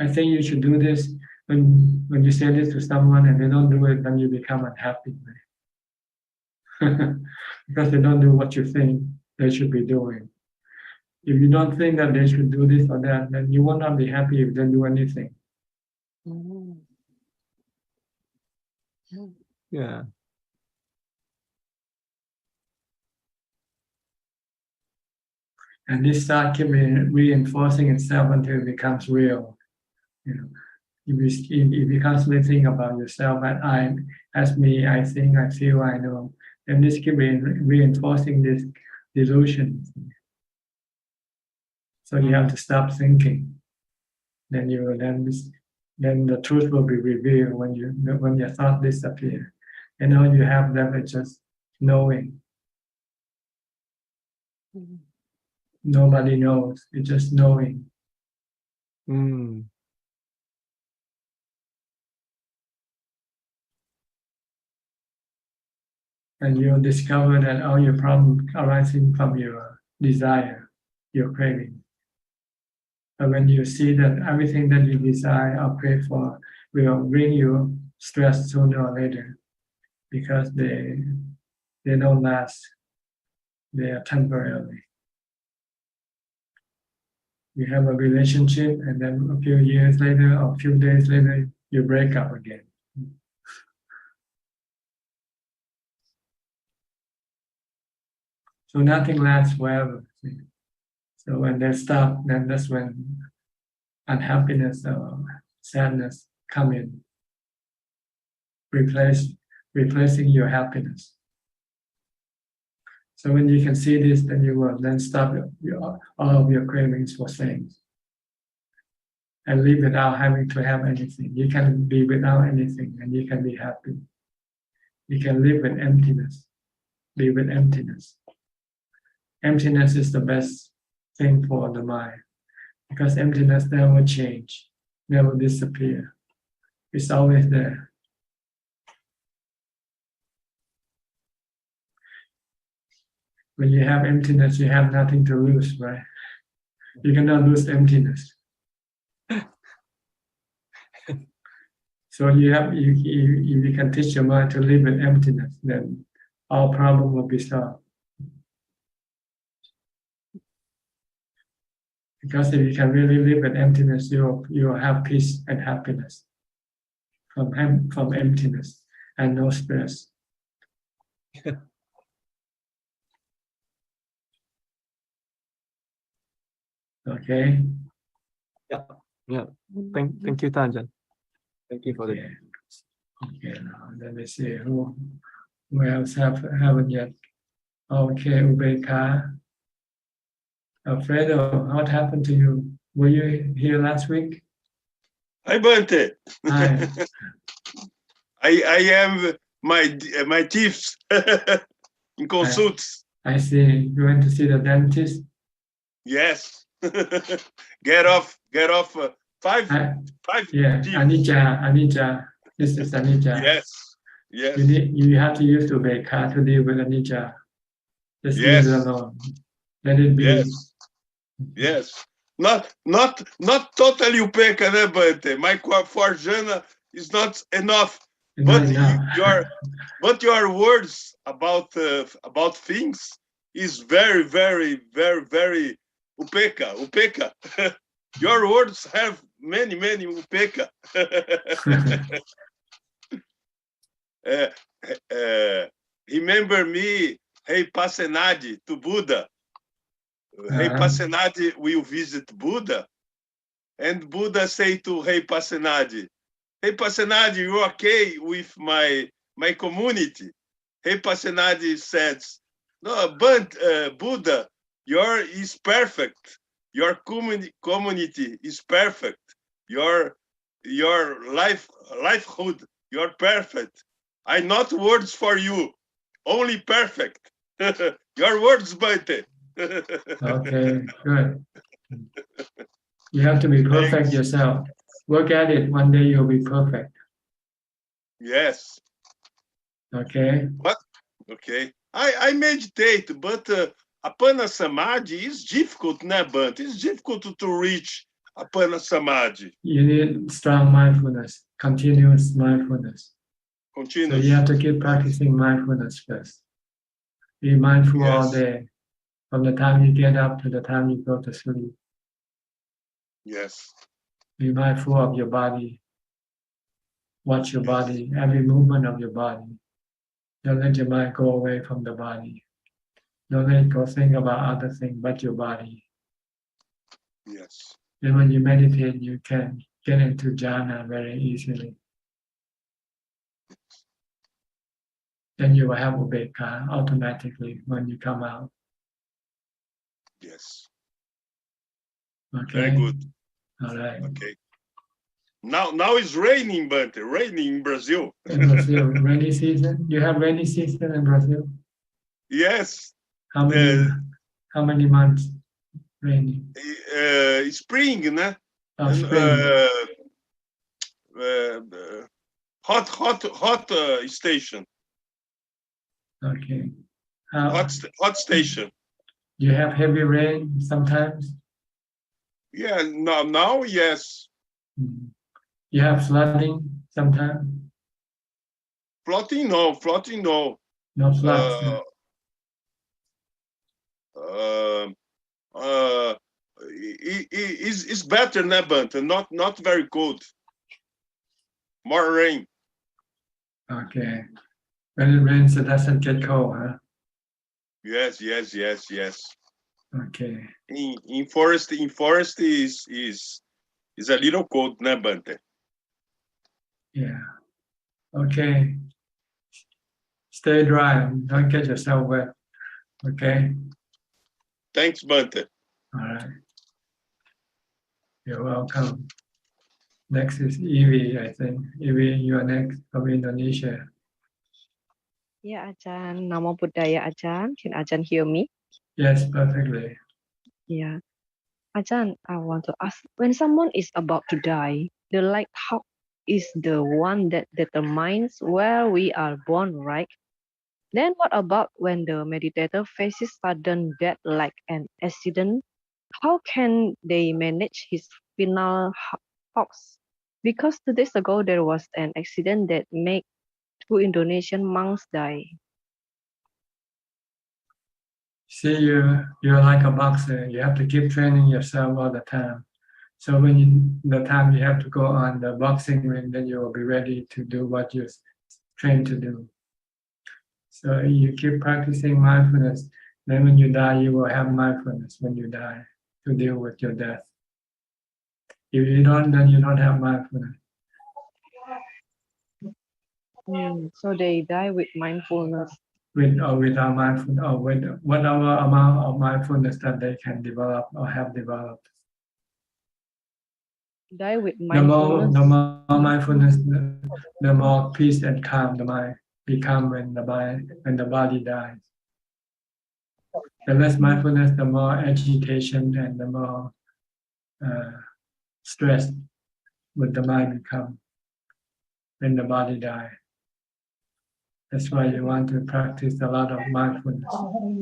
I think you should do this when you say this to someone and they don't do it, then you become unhappy. Because they don't do what you think they should be doing. If you don't think that they should do this or that, then you will not be happy if they do anything. Yeah. And this start keep reinforcing itself until it becomes real. If you constantly think about yourself as me, I think, I feel, I know, then this keep reinforcing this delusion. So you have to stop thinking. Then the truth will be revealed when your thought disappear. And all you have left is just knowing. Nobody knows. It's just knowing. Mm. And you discover that all your problems arising from your desire, your craving. But when you see that everything that you desire or crave for will bring you stress sooner or later, because they don't last. They are temporary. You have a relationship, and then a few years later or a few days later, you break up again. So nothing lasts forever. So when they stop, then that's when unhappiness or sadness come in, replacing your happiness. So when you can see this, then you will then stop all of your cravings for things and live without having to have anything. You can be without anything and you can be happy. You can live with emptiness, be with emptiness. Emptiness is the best thing for the mind because emptiness never change, never disappear. It's always there. When you have emptiness, you have nothing to lose, right? You cannot lose emptiness. So you can teach your mind to live with emptiness, then all problem will be solved. Because if you can really live with emptiness, you will have peace and happiness from emptiness and no stress. Okay. Yeah. Thank you, Ajahn. Thank you for the. Okay. Now let me see who else haven't yet. Okay, Ubeka. Alfredo, what happened to you? Were you here last week? Hi, Bante. Hi. I am my teeth in consults. I see. You went to see the dentist? Yes. Get off. Five. Yeah. teeth. Anicca. This is anicca. Yes. You have to use Ubeka to deal with anicca. Just leave it alone. Let it be. Yes. Not totally Upeka, né, Bante? My Forjana is not enough. But your words about things is very, very, very, very Upeka. Your words have many Upeka. Remember me, Rei Pasenadi to Buddha. Rei Pasenadi will visit Buddha, and Buddha say to Rei Pasenadi, "Rei Pasenadi, you okay with my community?" Rei Pasenadi says, "No, but Buddha, your is perfect. Your community is perfect. Your livelihood, you're perfect. I not words for you, only perfect. Your words, Bante." Okay, good. You have to be perfect yourself. Work at it. One day you'll be perfect. Yes. Okay. What? Okay. I meditate, but Apana Samadhi is difficult, né, Bante? It's difficult to reach Apana Samadhi. You need strong mindfulness, continuous mindfulness. So you have to keep practicing mindfulness first. Be mindful all day, from the time you get up to the time you go to sleep. Yes. Be mindful of your body. Watch your body, every movement of your body. Don't let your mind go away from the body. Don't let it go think about other things but your body. Yes. And when you meditate, you can get into jhana very easily. Then you will have ubeka automatically when you come out. Yes. Okay. Very good. All right. Okay. Now it's raining, Bante. Raining in Brazil. In Brazil, rainy season. You have rainy season in Brazil? Yes. How many? How many months raining? Spring, né? Spring. Hot station. Okay. Hot station. You have heavy rain sometimes? Yeah, now yes. You have flooding sometimes? Flooding no. No floods. It's better, né, Banta? Not very cold. More rain. Okay. When it rains, it doesn't get cold, huh? Yes. Okay. In forest is a little cold, né, Banta? Yeah. Okay. Stay dry. Don't get yourself wet. Okay. Thanks, Banta. All right. You're welcome. Next is Evie, I think. Evie, you are next from Indonesia. Yeah, Ajahn. Namo Buddhaya, Ajahn. Can Ajahn hear me? Yes, perfectly. Yeah. Ajahn, I want to ask, when someone is about to die, the light hawk is the one that determines where we are born, right? Then what about when the meditator faces sudden death like an accident? How can they manage his final hawks? Because 2 days ago there was an accident that made 2 Indonesian monks die. See, you're like a boxer. You have to keep training yourself all the time. So when the time you have to go on the boxing ring, then you will be ready to do what you're trained to do. So you keep practicing mindfulness. Then when you die, you will have mindfulness when you die to deal with your death. If you don't, then you don't have mindfulness. So they die with mindfulness. Without mindfulness, or with whatever amount of mindfulness that they can develop or have developed. Die with mindfulness. The more mindfulness, the more peace and calm the mind become when the body dies. The less mindfulness, the more agitation and the more stress would the mind become when the body dies. That's why you want to practice a lot of mindfulness so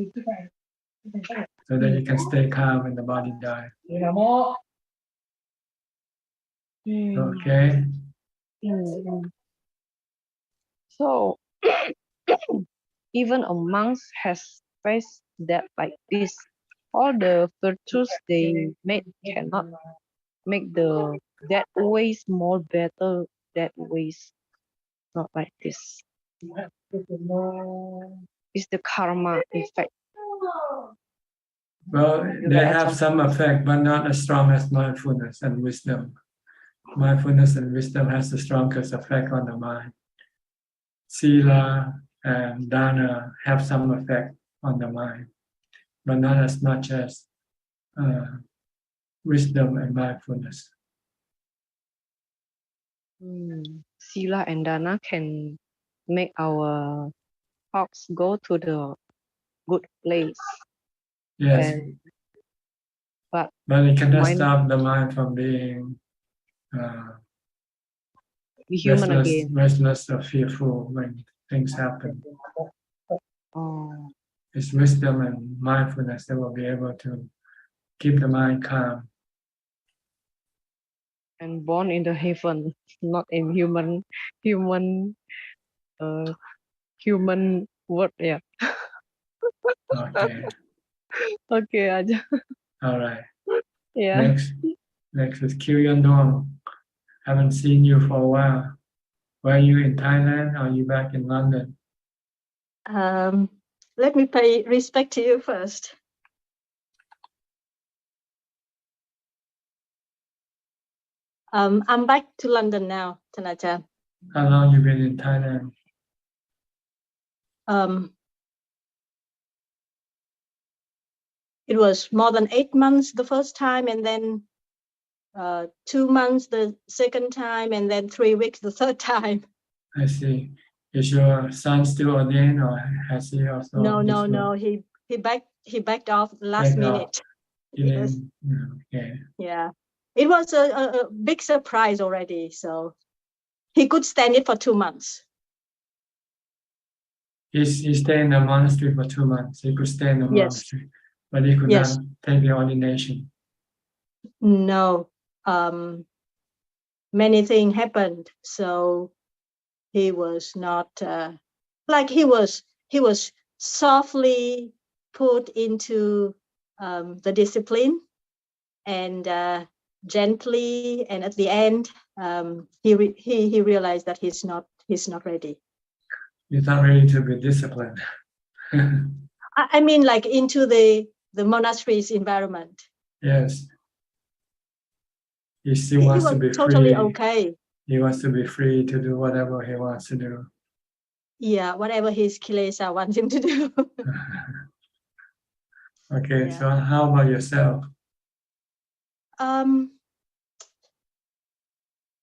that you can stay calm when the body dies. Okay. So even a monk has faced death like this. All the virtues they made cannot make the death ways more better death ways. Not like this. It's the karma effect. Well, they have some effect, but not as strong as mindfulness and wisdom. Mindfulness and wisdom has the strongest effect on the mind. Sila and dana have some effect on the mind, but not as much as wisdom and mindfulness. Sila and dana can make our thoughts go to the good place. Yes. But it cannot stop the mind from being restless or fearful when things happen. It's wisdom and mindfulness that will be able to keep the mind calm. And born in the heaven, not in human world. Yeah. Okay. Okay, Ajahn. All right. Yeah. Next is Kirian Dong. Haven't seen you for a while. Were you in Thailand or are you back in London? Let me pay respect to you first. I'm back to London now, Tanajan. How long you been in Thailand? It was more than 8 months the first time, and then 2 months the second time, and then 3 weeks the third time. I see. Is your son still ordained, or has he also? No. he backed off last minute. Yes. Okay. Yeah, it was a big surprise already. So he could stand it for 2 months. He stayed in the monastery for 2 months. He could stay in the Yes. monastery, but he could Yes. not take the ordination. No, many things happened. So he was not like he was softly put into the discipline, and gently, and at the end he realized that he's not ready. He's not ready to be disciplined. I mean, like into the monastery's environment. Yes. He still He wants was to be totally free. okay. He wants to be free to do whatever he wants to do. Yeah, whatever his kilesa wants him to do. Okay, Yeah. so how about yourself?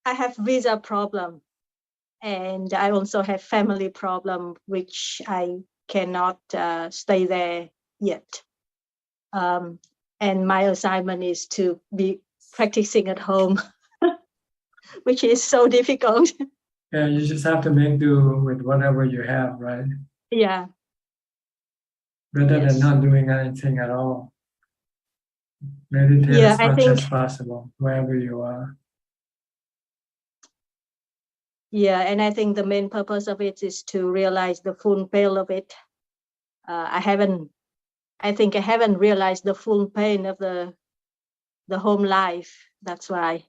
I have visa problem, and I also have family problem, which I cannot stay there yet. And my assignment is to be practicing at home, which is so difficult. Yeah, you just have to make do with whatever you have, right? Yeah. Better than Yes. not doing anything at all. Meditate Yeah, as I much think. as possible, wherever you are. Yeah, and I think the main purpose of it is to realize the full pain of it. I think I haven't realized the full pain of the home life. That's why.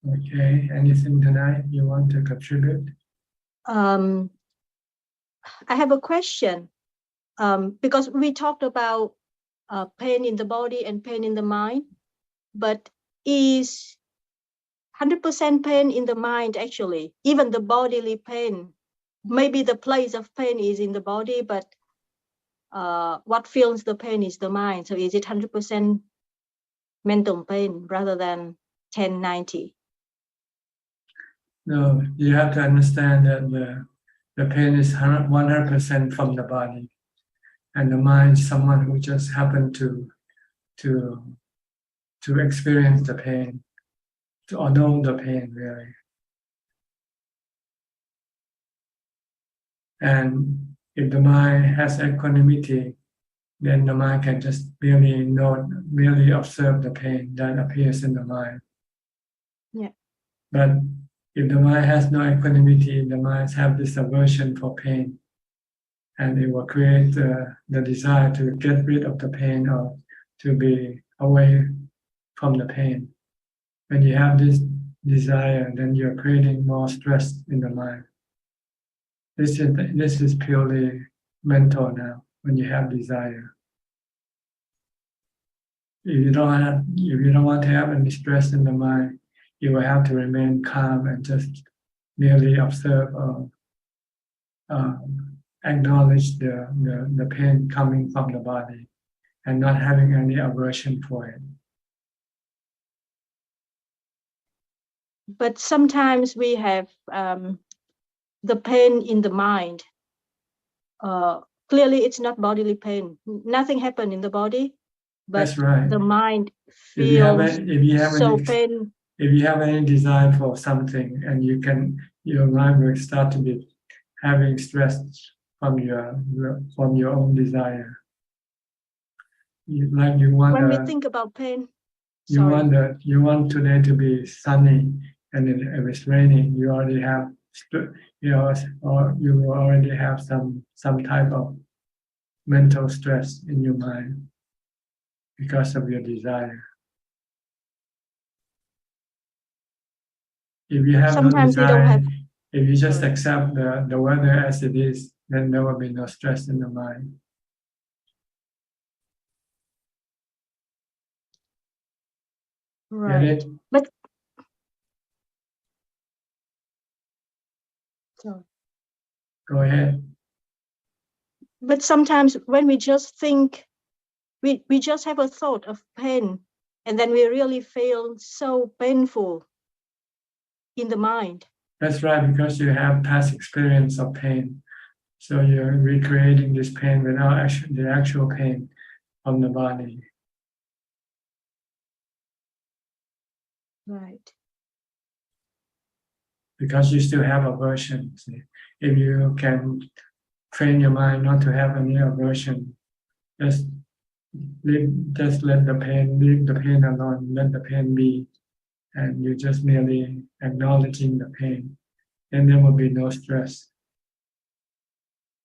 Okay, anything tonight you want to contribute? I have a question. Because we talked about pain in the body and pain in the mind, but is 100% pain in the mind actually? Even the bodily pain, maybe the place of pain is in the body, but what feels the pain is the mind. So is it 100% mental pain rather than 10-90? No, you have to understand that the pain is 100% from the body, and the mind is someone who just happened to experience the pain, or know the pain really. And if the mind has equanimity, then the mind can just merely observe the pain that appears in the mind. Yeah. But if the mind has no equanimity, the mind have this aversion for pain, and it will create the desire to get rid of the pain or to be away from the pain. When you have this desire, then you're creating more stress in the mind. This is purely mental now. When you have desire, if you don't want to have any stress in the mind, you will have to remain calm and just merely observe or acknowledge the pain coming from the body and not having any aversion for it. But sometimes we have the pain in the mind. Clearly, it's not bodily pain. Nothing happened in the body, but That's right. the mind If you have feels pain. If you have any desire for something, and your mind will start to be having stress from your own desire. You want When we think about pain, you want today to be sunny, and if it's raining, you already have or you already have some type of mental stress in your mind because of your desire. If you have no sometimes we desire, don't have. if you just accept the weather as it is, then there will be no stress in the mind. Right. Get it? But sorry. Go ahead. But sometimes when we just think, we just have a thought of pain, and then we really feel so painful in the mind. That's right, because you have past experience of pain. So you're recreating this pain without the actual pain from the body. Right. Because you still have aversion. See? If you can train your mind not to have any aversion, just let the pain, leave the pain alone, let the pain be, and you just merely acknowledging the pain, then there will be no stress.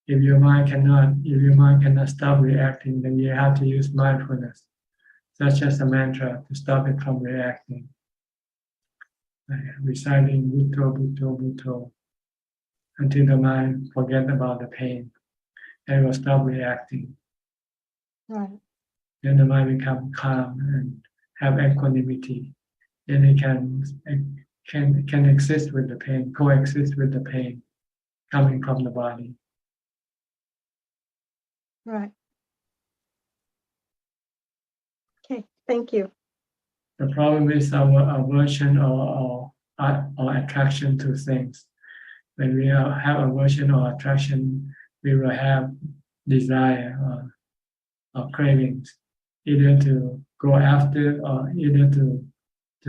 If your mind cannot stop reacting, then you have to use mindfulness, such as a mantra, to stop it from reacting. Reciting Bhutto, Bhutto, Bhutto, until the mind forget about the pain and will stop reacting. Right. Then the mind become calm and have equanimity. Then it can exist with the pain, coexist with the pain coming from the body. Right. Okay, thank you. The problem is our aversion or attraction to things. When we have aversion or attraction, we will have desire or cravings, either to go after or either to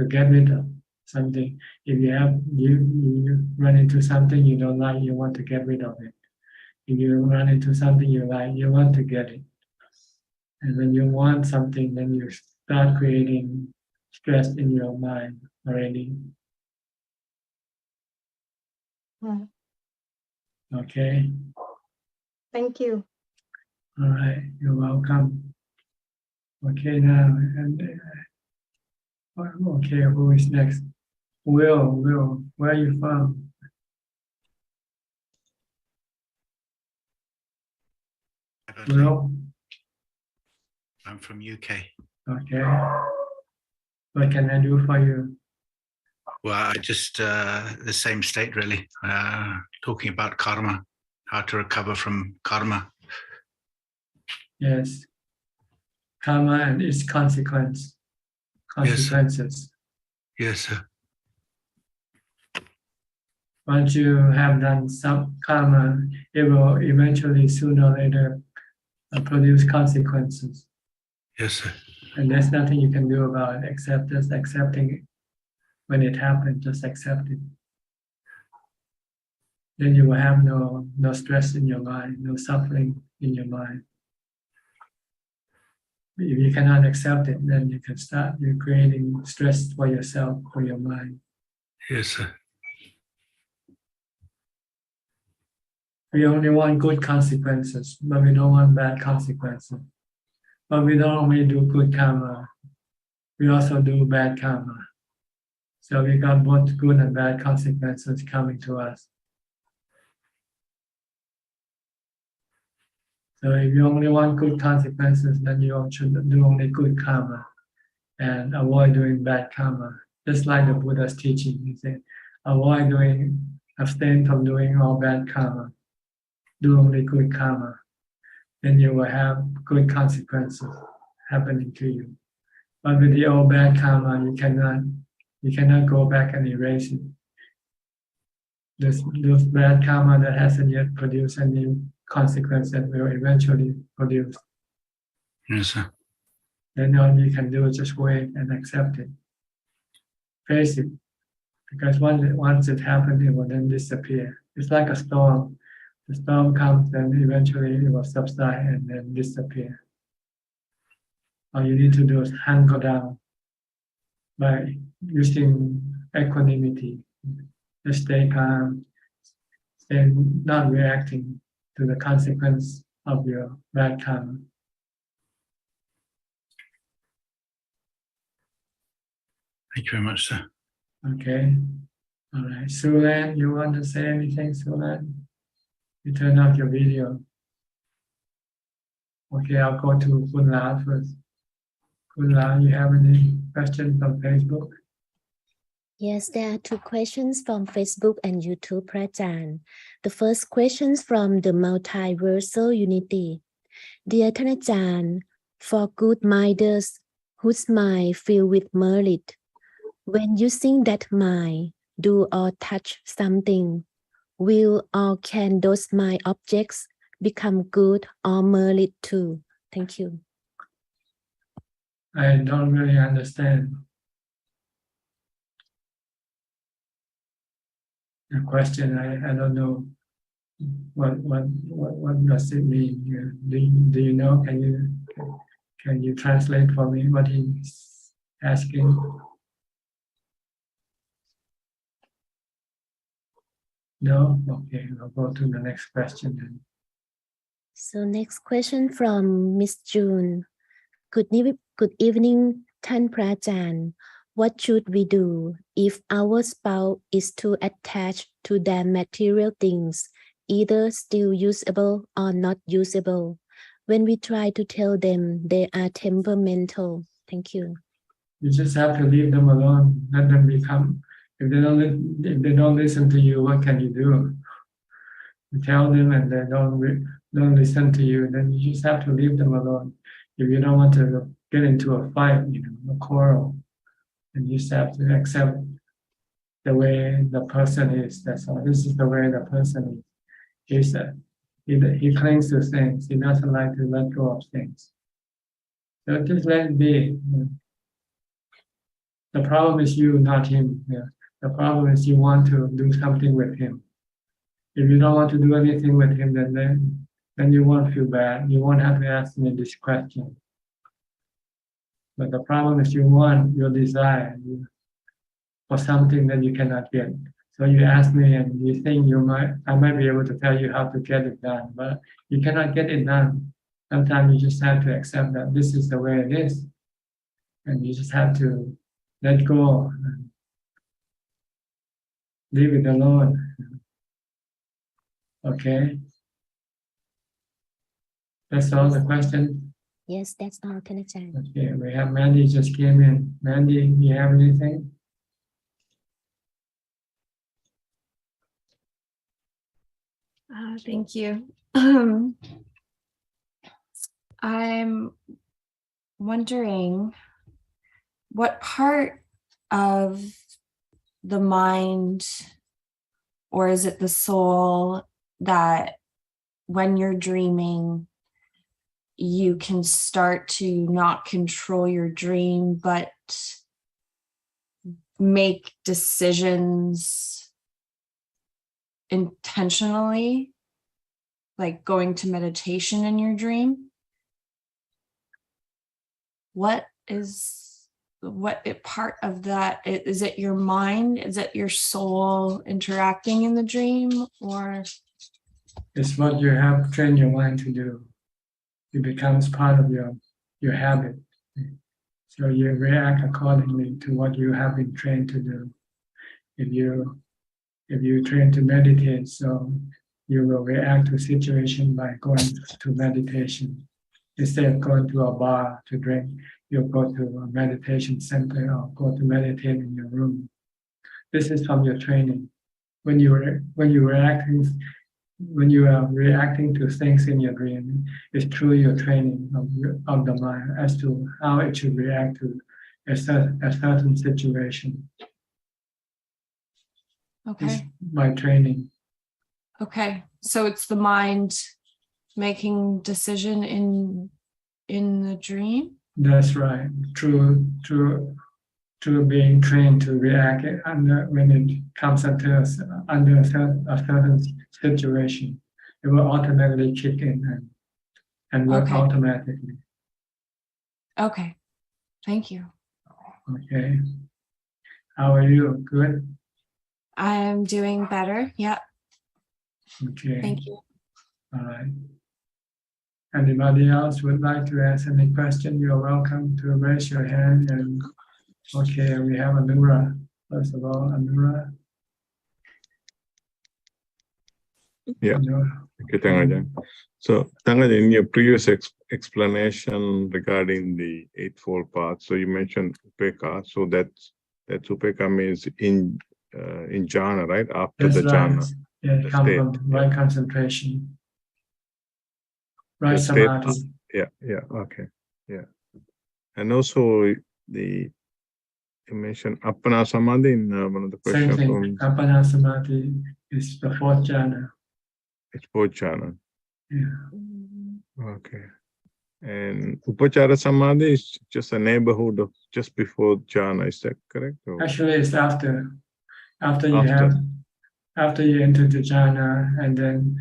get rid of something. If you run into something you don't like, you want to get rid of it. If you run into something you like, you want to get it. And when you want something, then you start creating stress in your mind already. Right. Okay. Thank you. All right. You're welcome. Okay, now, and okay, who is next? Will, where are you from? Will? I'm from UK. Okay. What can I do for you? Well, I just the same state really. Talking about karma, how to recover from karma. Yes. Karma and its consequences. Yes, sir. Once you have done some karma, it will eventually sooner or later produce consequences. Yes, sir. And there's nothing you can do about it except just accepting it. When it happens, just accept it. Then you will have no stress in your mind, no suffering in your mind. If you cannot accept it, then you can start creating stress for yourself, for your mind. Yes, sir. We only want good consequences, but we don't want bad consequences. But we don't only do good karma, we also do bad karma. So we got both good and bad consequences coming to us. So if you only want good consequences, then you should do only good karma and avoid doing bad karma. Just like the Buddha's teaching, he said, abstain from doing all bad karma. Do only good karma. Then you will have good consequences happening to you. But with the all bad karma, you cannot go back and erase it. Those bad karma that hasn't yet produced any consequence that will eventually produce. Yes, sir. Then all you can do is just wait and accept it. Face it. Because once it happens, it will then disappear. It's like a storm. The storm comes, then eventually it will subside and then disappear. All you need to do is hunker down by using equanimity. Just stay calm, stay not reacting to the consequence of your bad karma. Thank you very much, sir. Okay. All right. Sulan, you want to say anything, Sulan? You turn off your video. Okay, I'll go to Kun La first. Kun La, you have any questions from Facebook? Yes, there are two questions from Facebook and YouTube, Prajan. The first question is from the Multiversal Unity. Dear Thanajan, for good minders whose mind filled with merit, when using that mind, do or touch something, will or can those mind objects become good or merely too? Thank you. I don't really understand the question. I don't know what does it mean. Do you know? Can you translate for me what he's asking? No? Okay, I'll go to the next question then. So next question from Miss June. Good evening, Tan Prajan. What should we do if our spouse is too attached to their material things, either still usable or not usable, when we try to tell them they are temperamental? Thank you. You just have to leave them alone. Let them become. If they don't listen to you, what can you do? You tell them and they don't listen to you, then you just have to leave them alone. If you don't want to get into a fight, a quarrel, and you just have to accept the way the person is. That's all. This is the way the person is. He clings to things. He doesn't like to let go of things. So just let it be. The problem is you, not him. The problem is you want to do something with him. If you don't want to do anything with him, then you won't feel bad. You won't have to ask me this question. But the problem is you want your desire for something that you cannot get. So you ask me and you think I might be able to tell you how to get it done, but you cannot get it done. Sometimes you just have to accept that this is the way it is. And you just have to let go and leave it alone. Okay? That's all the question? Yes, that's all, Tanajan. Okay, we have Mandy just came in. Mandy, do you have anything? Thank you. I'm wondering what part of the mind, or is it the soul, that when you're dreaming, you can start to not control your dream, but make decisions intentionally, like going to meditation in your dream? What part of that is it? Your mind? Is it your soul interacting in the dream, or? It's what you have trained your mind to do. It becomes part of your habit. So you react accordingly to what you have been trained to do. If you train to meditate, so you will react to a situation by going to meditation. Instead of going to a bar to drink, you'll go to a meditation center or go to meditate in your room. This is from your training. When you are reacting to things in your dream, it's through your training of the mind as to how it should react to a certain situation. Okay. It's by training. Okay, so it's the mind making decision in the dream? That's right. Through being trained to react when it comes under a certain situation, it will automatically kick in and work automatically. Okay, thank you. Okay. How are you? Good? I'm doing better. Yeah. Okay. Thank you. All right. Anybody else would like to ask any question? You're welcome to raise your hand. And okay, we have Anura. First of all, Anura. Yeah. Okay, Ajaan. So, Ajaan, in your previous explanation regarding the Eightfold Path, so you mentioned Upeka. So that Upeka means in jhana, right? After That's the jhana. Yeah, it comes from right concentration. Right samadhi. Yeah, okay. Yeah. And also You mentioned Appana Samadhi in one of the Same questions. thing. Appana Samadhi is the fourth jhana. It's fourth jhana. Yeah. Okay. And Upachara Samadhi is just a neighborhood of just before jhana. Is that correct? Or? Actually, it's after you enter the jhana, and then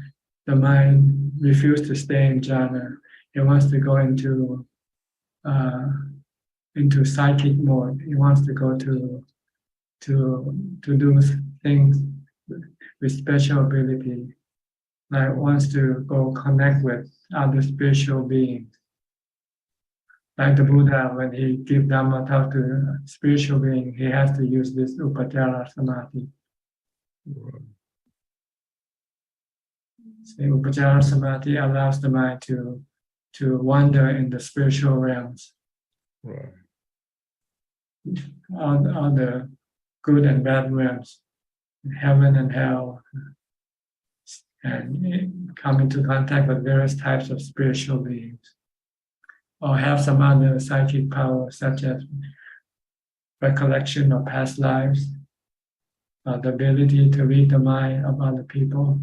the mind refuses to stay in jhana. It wants to go into psychic mode. It wants to go to do things with special ability. Like wants to go connect with other spiritual beings. Like the Buddha, when he gives Dhammatalk to a spiritual being, he has to use this Upachara Samadhi. So Upachara Samadhi allows the mind to wander in the spiritual realms. Right. All the good and bad realms, heaven and hell, and come into contact with various types of spiritual beings, or have some other psychic power, such as recollection of past lives, the ability to read the mind of other people.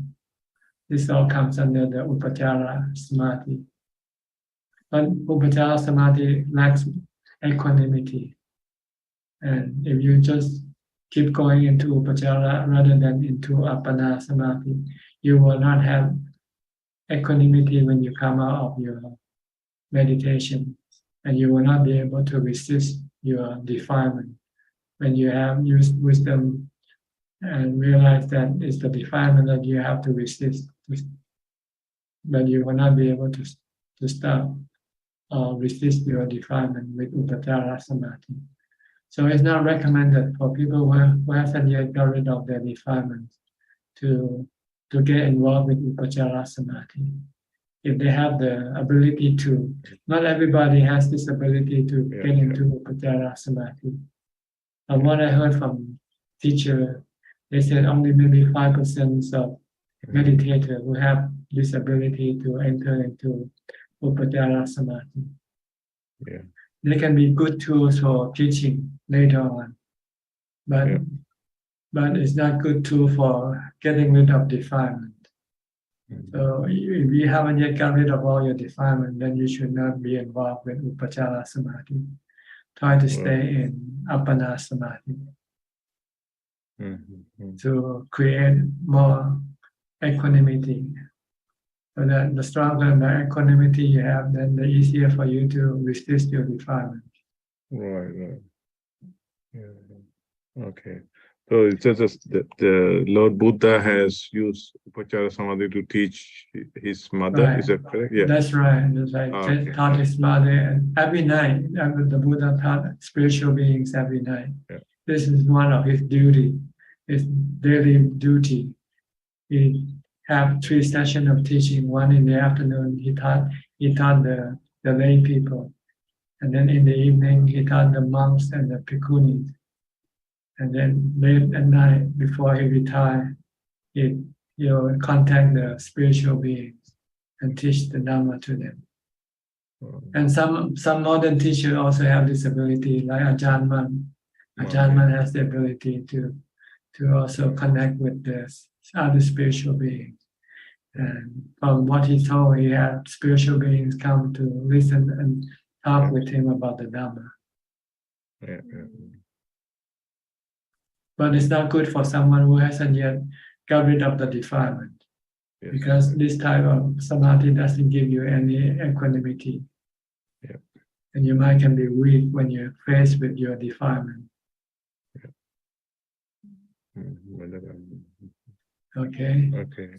This all comes under the Upachara Samadhi. But Upachara Samadhi lacks equanimity. And if you just keep going into Upachara rather than into Appana Samadhi, you will not have equanimity when you come out of your meditation, and you will not be able to resist your defilement. When you have used wisdom and realize that it's the defilement that you have to resist, but you will not be able to stop or resist your defilement with Upachara Samadhi. So it's not recommended for people who haven't yet got rid of their defilements to get involved with Upachara Samadhi. If they have the ability to, not everybody has this ability to get into Upachara Samadhi. From what I heard from teacher, they said only maybe 5% of meditators who have this ability to enter into Upachara Samadhi. Yeah. They can be good tools for teaching later on, but it's not good tool for getting rid of defilement. So if you haven't yet got rid of all your defilement, then you should not be involved with Upachara Samadhi. Try to stay in Appana Samadhi to create more equanimity. So that the stronger the equanimity you have, then the easier for you to resist your defilement. Right. Yeah. Okay. So it's just that the Lord Buddha has used Upachara Samadhi to teach his mother. Right. Is that correct? Yeah. That's right. It's like taught his mother, and every night the Buddha taught spiritual beings every night. Yeah. This is one of his duty, his daily duty. He have 3 sessions of teaching. One in the afternoon, he taught the lay people, and then in the evening he taught the monks and the bhikkhunis. And then late at night, before he retired, he contact the spiritual beings and teach the Dhamma to them. And some modern teachers also have this ability, like Ajaan Man. Ajaan Man has the ability to also connect with the other spiritual beings. And from what he told, he had spiritual beings come to listen and talk with him about the Dhamma. But it's not good for someone who hasn't yet got rid of the defilement, because this type of samadhi doesn't give you any equanimity. And your mind can be weak when you're faced with your defilement. Okay.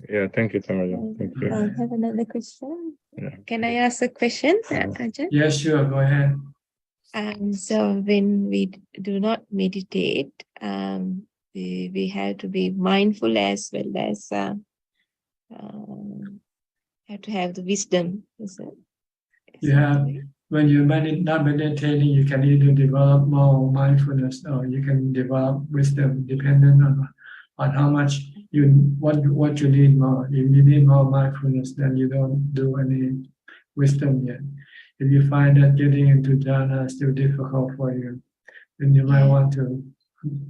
Yeah, thank you, Thanajan. Thank you. I have another question. Yeah. Can I ask a question, Ajahn? Yes, sure, go ahead. So when we do not meditate, we have to be mindful as well as have to have the wisdom. When you're not meditating, you can either develop more mindfulness or you can develop wisdom, depending on how much what you need more. If you need more mindfulness, then you don't do any wisdom yet. If you find that getting into jhana is still difficult for you, then you might want to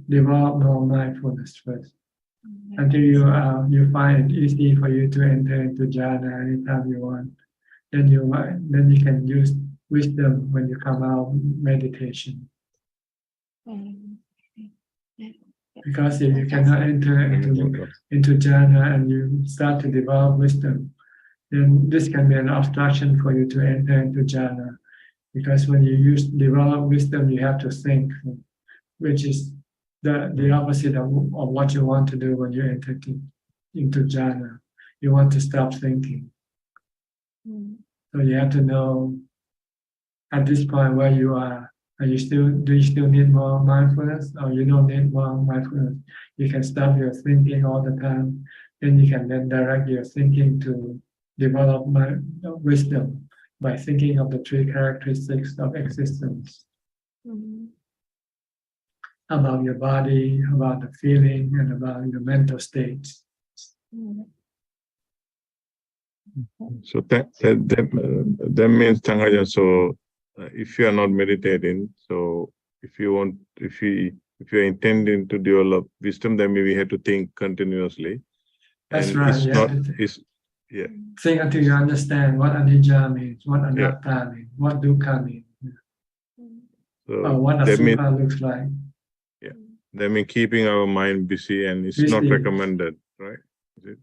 develop more mindfulness first. Until you find it easy for you to enter into jhana anytime you want. Then you can use wisdom when you come out meditation. Because if you cannot enter into jhana and you start to develop wisdom, then this can be an obstruction for you to enter into jhana. Because when you develop wisdom, you have to think, which is the opposite of what you want to do when you enter into jhana. You want to stop thinking. So you have to know at this point where you are. Do you still need more mindfulness, or you don't need more mindfulness? You can stop your thinking all the time. Then you can then direct your thinking to develop wisdom by thinking of the three characteristics of existence. About your body, about the feeling, and about your mental states. So that means, Changajan, so if you are not meditating, so if you're intending to develop wisdom, then maybe we have to think continuously. That's and right. Think until you understand what anicca means, what anatta means, what dukkha means, or what asukha looks like. Yeah, that means keeping our mind busy, and it's not recommended, right?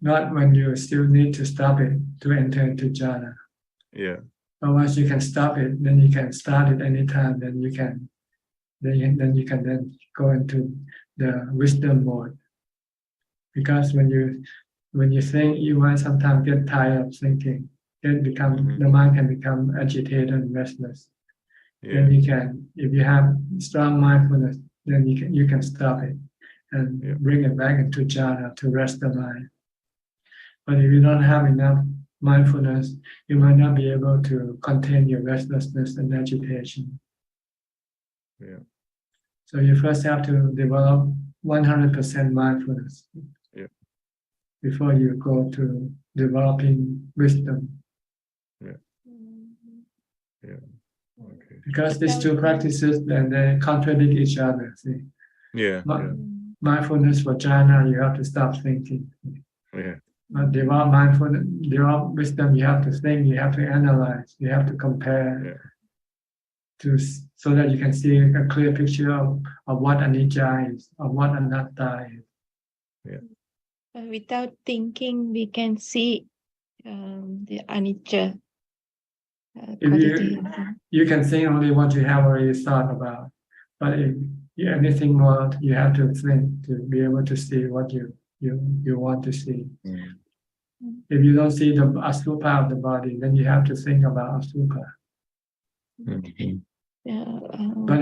Not when you still need to stop it to enter into jhana. Yeah. But once you can stop it, then you can start it anytime. Then you can go into the wisdom mode. Because when you think, you might sometimes get tired of thinking. The mind can become agitated and restless. Yeah. Then you can, if you have strong mindfulness, then you can stop it and bring it back into jhana to rest the mind. But if you don't have enough mindfulness, you might not be able to contain your restlessness and agitation. Yeah. So you first have to develop 100% mindfulness before you go to developing wisdom. Yeah. Okay. Because these two practices, then they contradict each other. See? Yeah. Mindfulness for jhana, you have to stop thinking. Yeah. But develop mindfulness, develop wisdom, you have to think, you have to analyze, you have to compare, so that you can see a clear picture of what anicca is, of what anatta is. Yeah. Without thinking, we can see the anicca. You can think only what you have already thought about, but if anything more, you have to think to be able to see what you want to see. If you don't see the asukha of the body, then you have to think about asukha. But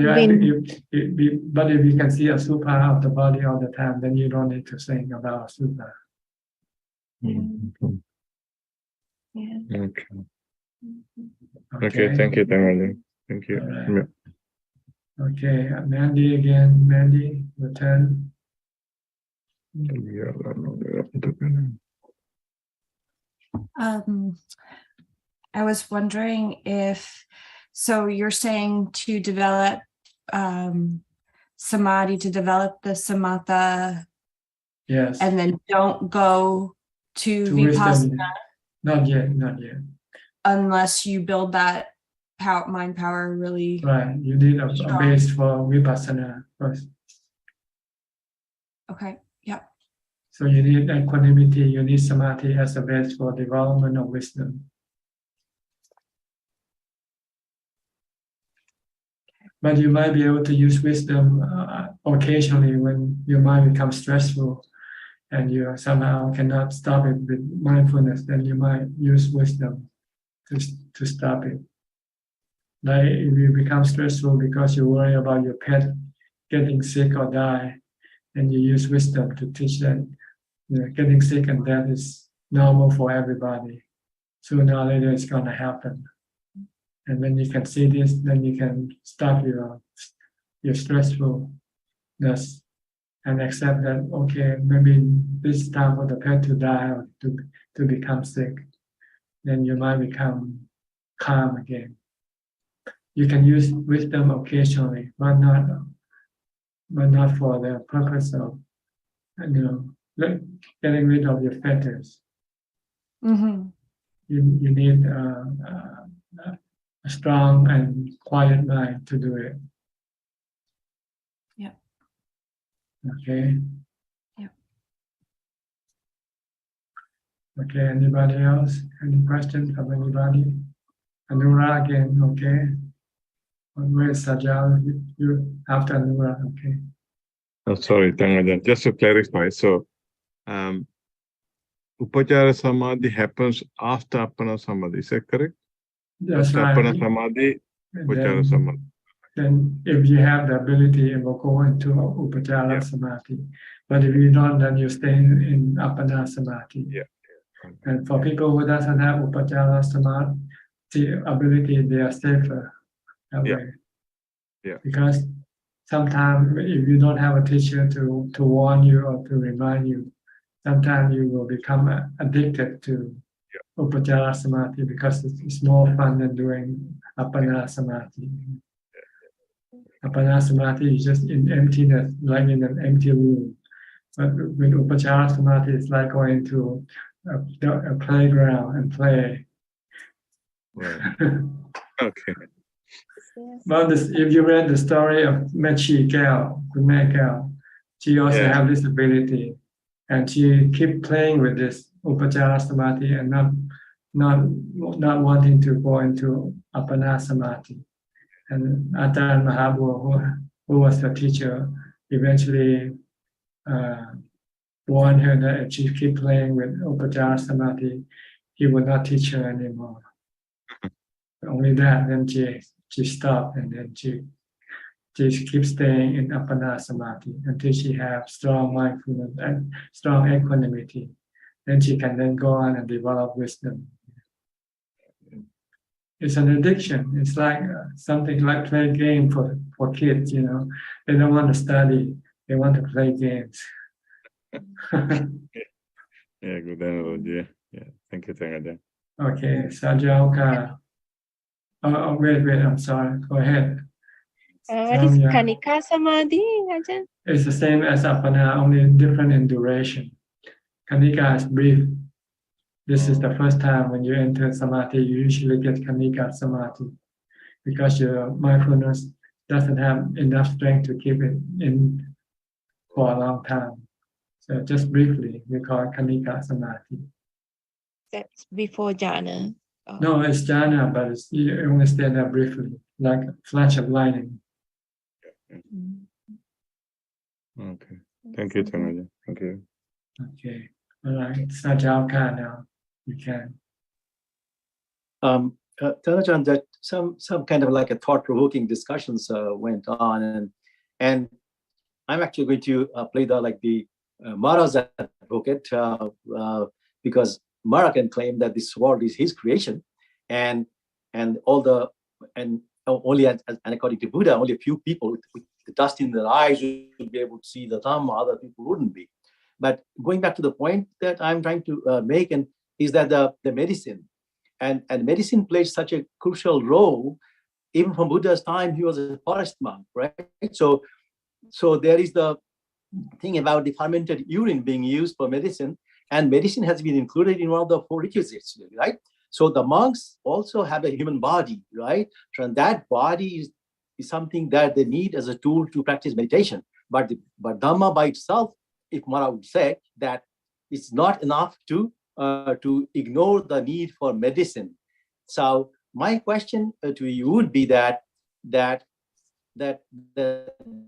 if you can see asukha of the body all the time, then you don't need to think about asukha. Okay, thank you, Tangajan. Thank you. Right. Okay, Mandy again. Mandy, your turn. I was wondering so you're saying to develop samadhi, to develop the samatha, yes, and then don't go to vipassana. Not yet. Unless you build that mind power really. Right, you need a base for vipassana first. Okay, yeah. So you need equanimity, you need samadhi as a base for development of wisdom. But you might be able to use wisdom occasionally when your mind becomes stressful and you somehow cannot stop it with mindfulness, then you might use wisdom to stop it. Like if you become stressful because you worry about your pet getting sick or die, then you use wisdom to teach that getting sick and death is normal for everybody. Sooner or later it's going to happen. And when you can see this, then you can stop your stressfulness and accept that, okay, maybe this is time for the pet to die or to become sick. Then you might become calm again. You can use wisdom occasionally, but not but not for the purpose of, getting rid of your fetters. Mm-hmm. You need a strong and quiet mind to do it. Yeah. Okay. Yeah. Okay. Anybody else? Any questions from anybody? Anura again. Okay. Where's Sajal? You after Anura. Okay. Oh, sorry, Ajaan. Just to clarify, so Upachara Samadhi happens after Appana Samadhi, is that correct? That's after right. Appana Samadhi, Upachara Samadhi. Then if you have the ability, it will go into Upachara Samadhi. But if you don't, then you stay in Appana Samadhi. Yeah. And for people who doesn't have Upachara Samadhi, the ability, they are safer that way. Yeah. Because sometimes if you don't have a teacher to warn you or to remind you, sometimes you will become addicted to Upachara Samadhi because it's more fun than doing Appana Samadhi. Appana Samadhi is just in emptiness, like in an empty room. But with Upachara Samadhi, it's like going to a playground and play. Right. Okay. Well, if you read the story of Mechi Gal, Kunme Gal, she also have this ability, and she keep playing with this Upachara Samadhi and not wanting to go into Appana Samadhi. And Ajahn Mahabua, who was the teacher, eventually warned her that if she keep playing with Upachara Samadhi, he would not teach her anymore. Only that, then she stopped, and then she keeps staying in Appana Samadhi until she have strong mindfulness and strong equanimity. Then she can then go on and develop wisdom. It's an addiction. It's like something like play game for kids, They don't want to study. They want to play games. Yeah, good analogy. Yeah. Thank you, Ajahn. Okay, Sajalka. Oh, wait, I'm sorry. Go ahead. What is Kanika Samadhi, Ajahn? It's the same as Appana, only different in duration. Kanika is brief. This is the first time when you enter Samadhi, you usually get Kanika Samadhi because your mindfulness doesn't have enough strength to keep it in for a long time. So just briefly, we call it Kanika Samadhi. That's before jhana. No, it's jhana, but you only stay there briefly, like a flash of lightning. Okay. Thank you, Ajahn. Thank you. Okay. All right. Sajalka now. You can. Ajahn, that some kind of like a thought-provoking discussions went on, and I'm actually going to play the Mara's advocate because Mara can claim that this world is his creation, and only and according to Buddha, only a few people with the dust in their eyes will be able to see the Dhamma, other people wouldn't be. But going back to the point that I'm trying to make, and is that the medicine and medicine plays such a crucial role. Even from Buddha's time, he was a forest monk, right? So there is the thing about the fermented urine being used for medicine, and medicine has been included in one of the 4 requisites, right? So the monks also have a human body, right? So that body is something that they need as a tool to practice meditation. But Dhamma by itself, if Mara would say, that it's not enough to ignore the need for medicine. So my question to you would be that the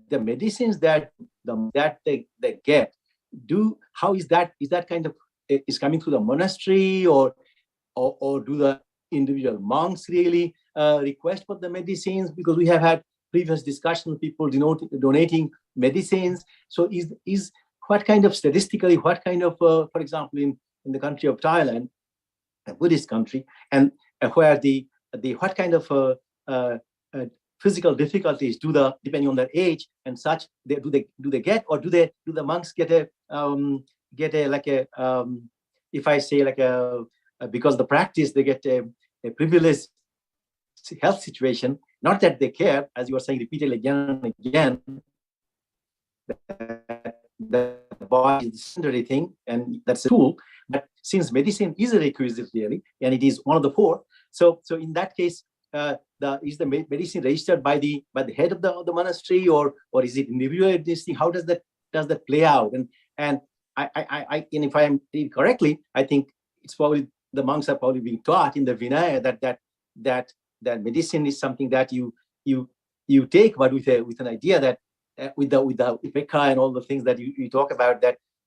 medicines that they get, how is that kind of is coming through the monastery, or do the individual monks really request for the medicines? Because we have had previous discussions, people donating medicines. So is what kind of statistically, what kind of, for example, in the country of Thailand, a Buddhist country, and where what kind of physical difficulties depending on their age and such, do they get, or do the monks get a if I say because the practice, they get a privileged health situation, not that they care, as you were saying repeatedly again and again, the body is the secondary thing, and that's a tool. But since medicine is a requisite really, and it is one of the four, so in that case, is the medicine registered by the head of the monastery, or is it individual? This thing, how does that play out? And and if I am reading correctly, I think it's probably the monks are probably being taught in the Vinaya that medicine is something that you take, but with an idea that with the Upekha and all the things that you talk about,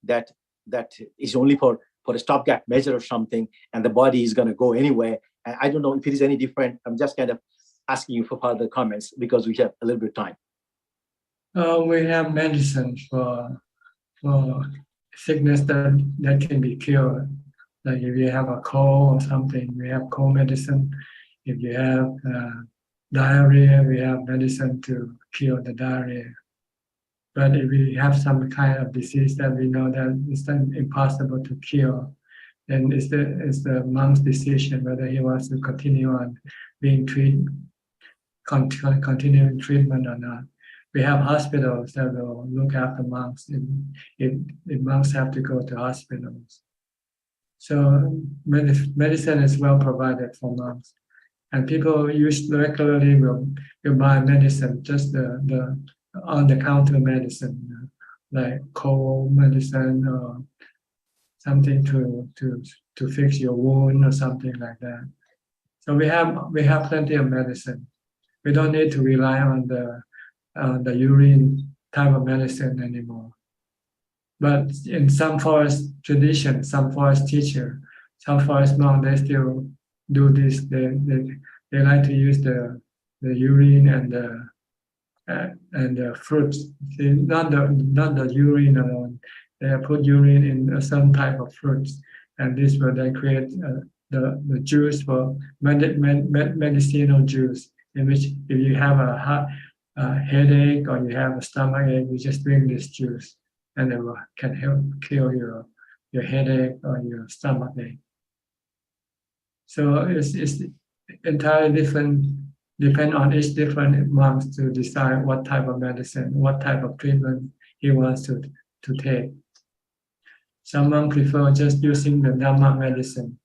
that is only for a stopgap measure or something, and the body is going to go anyway. And I don't know if it is any different. I'm just kind of asking you for further comments because we have a little bit of time. We have medicine for sickness that can be cured. Like if you have a cold or something, we have cold medicine. If you have diarrhea, we have medicine to cure the diarrhea. But if we have some kind of disease that we know that it's impossible to cure, then it's the monk's decision whether he wants to continue on being continuing treatment or not. We have hospitals that will look after monks if monks have to go to hospitals. So medicine is well provided for monks, and people regularly will buy medicine, just the on-the-counter medicine, like cold medicine or something to fix your wound or something like that. So we have plenty of medicine. We don't need to rely on the urine type of medicine anymore. But in some forest tradition, some forest teacher, some forest monk, they still do this. They like to use the urine and the fruits. Not the urine alone. They put urine in some type of fruits, and this will then create the juice for medicinal juice. In which, if you have a headache or you have a stomach ache, you just drink this juice, and it can help cure your headache or your stomach ache. So it's entirely different. Depend on each different monks to decide what type of medicine, what type of treatment he wants to take. Some monks prefer just using the Dhamma medicine.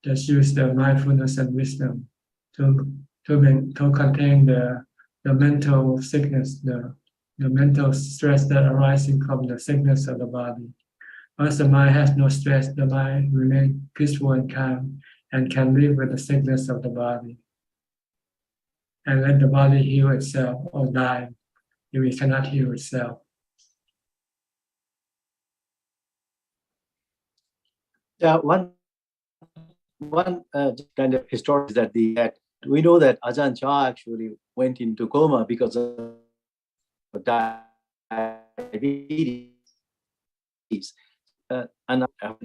Just use the mindfulness and wisdom to contain the mental sickness, the mental stress that arising from the sickness of the body. Once the mind has no stress, the mind remains peaceful and calm and can live with the sickness of the body. And let the body heal itself or die if it cannot heal itself. Yeah, one kind of history is that we know that Ajaan Chah actually went into coma because of diabetes. And I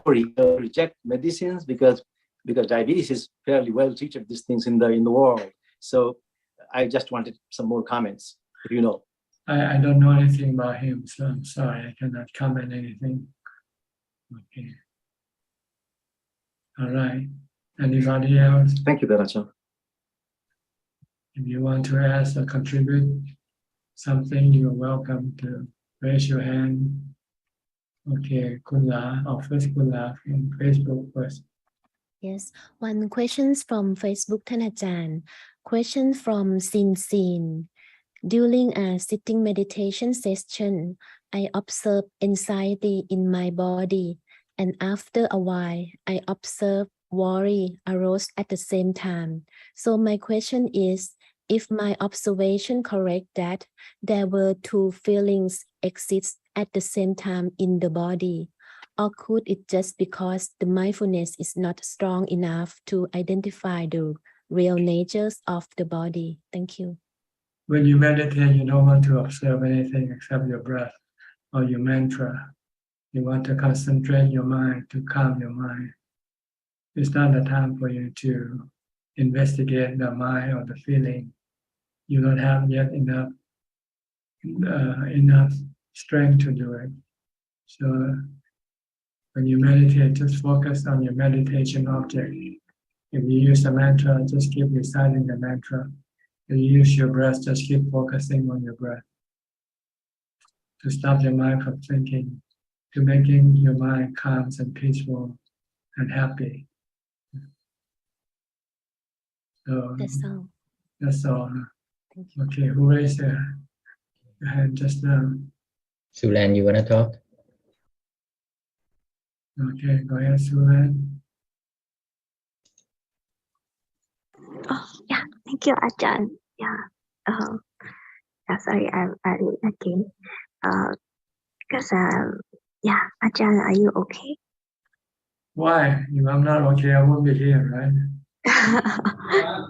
reject medicines because diabetes is fairly well treated, these things in the world. So I just wanted some more comments, if you know. I don't know anything about him, so I'm sorry, I cannot comment anything. Okay. All right. Anybody else? Thank you, Dharachan. If you want to ask or contribute something, you're welcome to raise your hand. Okay, Kunla, first Kunla from Facebook first. Yes, one question from Facebook, Ajaan. Question from Sin. During a sitting meditation session, I observe anxiety in my body, and after a while, I observe worry arose at the same time. So my question is, if my observation correct that there were two feelings exist at the same time in the body, or could it just because the mindfulness is not strong enough to identify the real natures of the body? Thank you. When you meditate, you don't want to observe anything except your breath or your mantra. You want to concentrate your mind, to calm your mind. It's not the time for you to investigate the mind or the feeling. You don't have yet enough strength to do it. So when you meditate, just focus on your meditation object. If you use a mantra, just keep reciting the mantra. If you use your breath, just keep focusing on your breath. to stop your mind from thinking, to making your mind calm and peaceful and happy. So That's all. that's all. Okay, who raised their hand just now? Sulan, you wanna talk? Okay, go ahead, Sulan. Oh, yeah, thank you, Ajahn. Yeah. Sorry, I'm early again. Because yeah, Ajahn, are you okay? Why? If I'm not okay, I won't be here, right?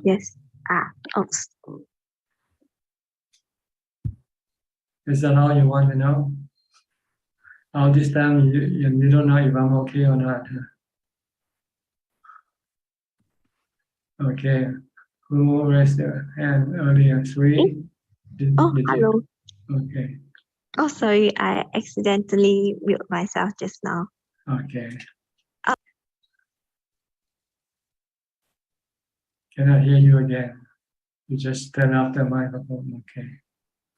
Yes. Oh, Is that all you want to know? All this time you don't know if I'm okay or not. Okay. Who raised their hand earlier? Three? hello. Okay. Oh, sorry, I accidentally mute myself just now. Okay. Can I hear you again? You just turn off the microphone. Okay.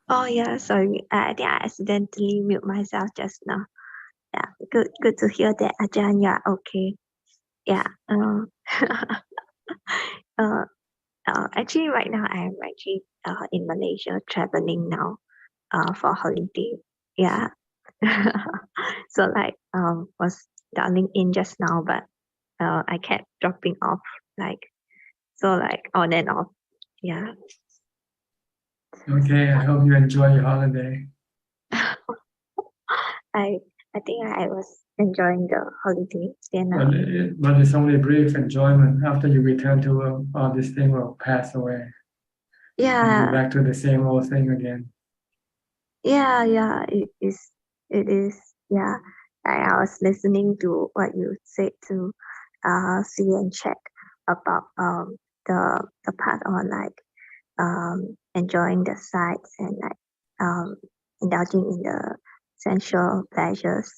Oh, yeah, sorry. I think I accidentally mute myself just now. Yeah, good to hear that, Ajahn, you are okay. Yeah. Actually, right now I'm actually in Malaysia traveling now for holiday. Yeah. So like was dialing in just now, but I kept dropping off so on and off. Yeah. Okay, I hope you enjoy your holiday. I think I was enjoying the holiday. Then But it's only brief enjoyment. After you return to work, all this thing will pass away. yeah, And you're back to the same old thing again. yeah, it is. Yeah. I was listening to what you said to see and check about the part on enjoying the sights and indulging in the sensual pleasures.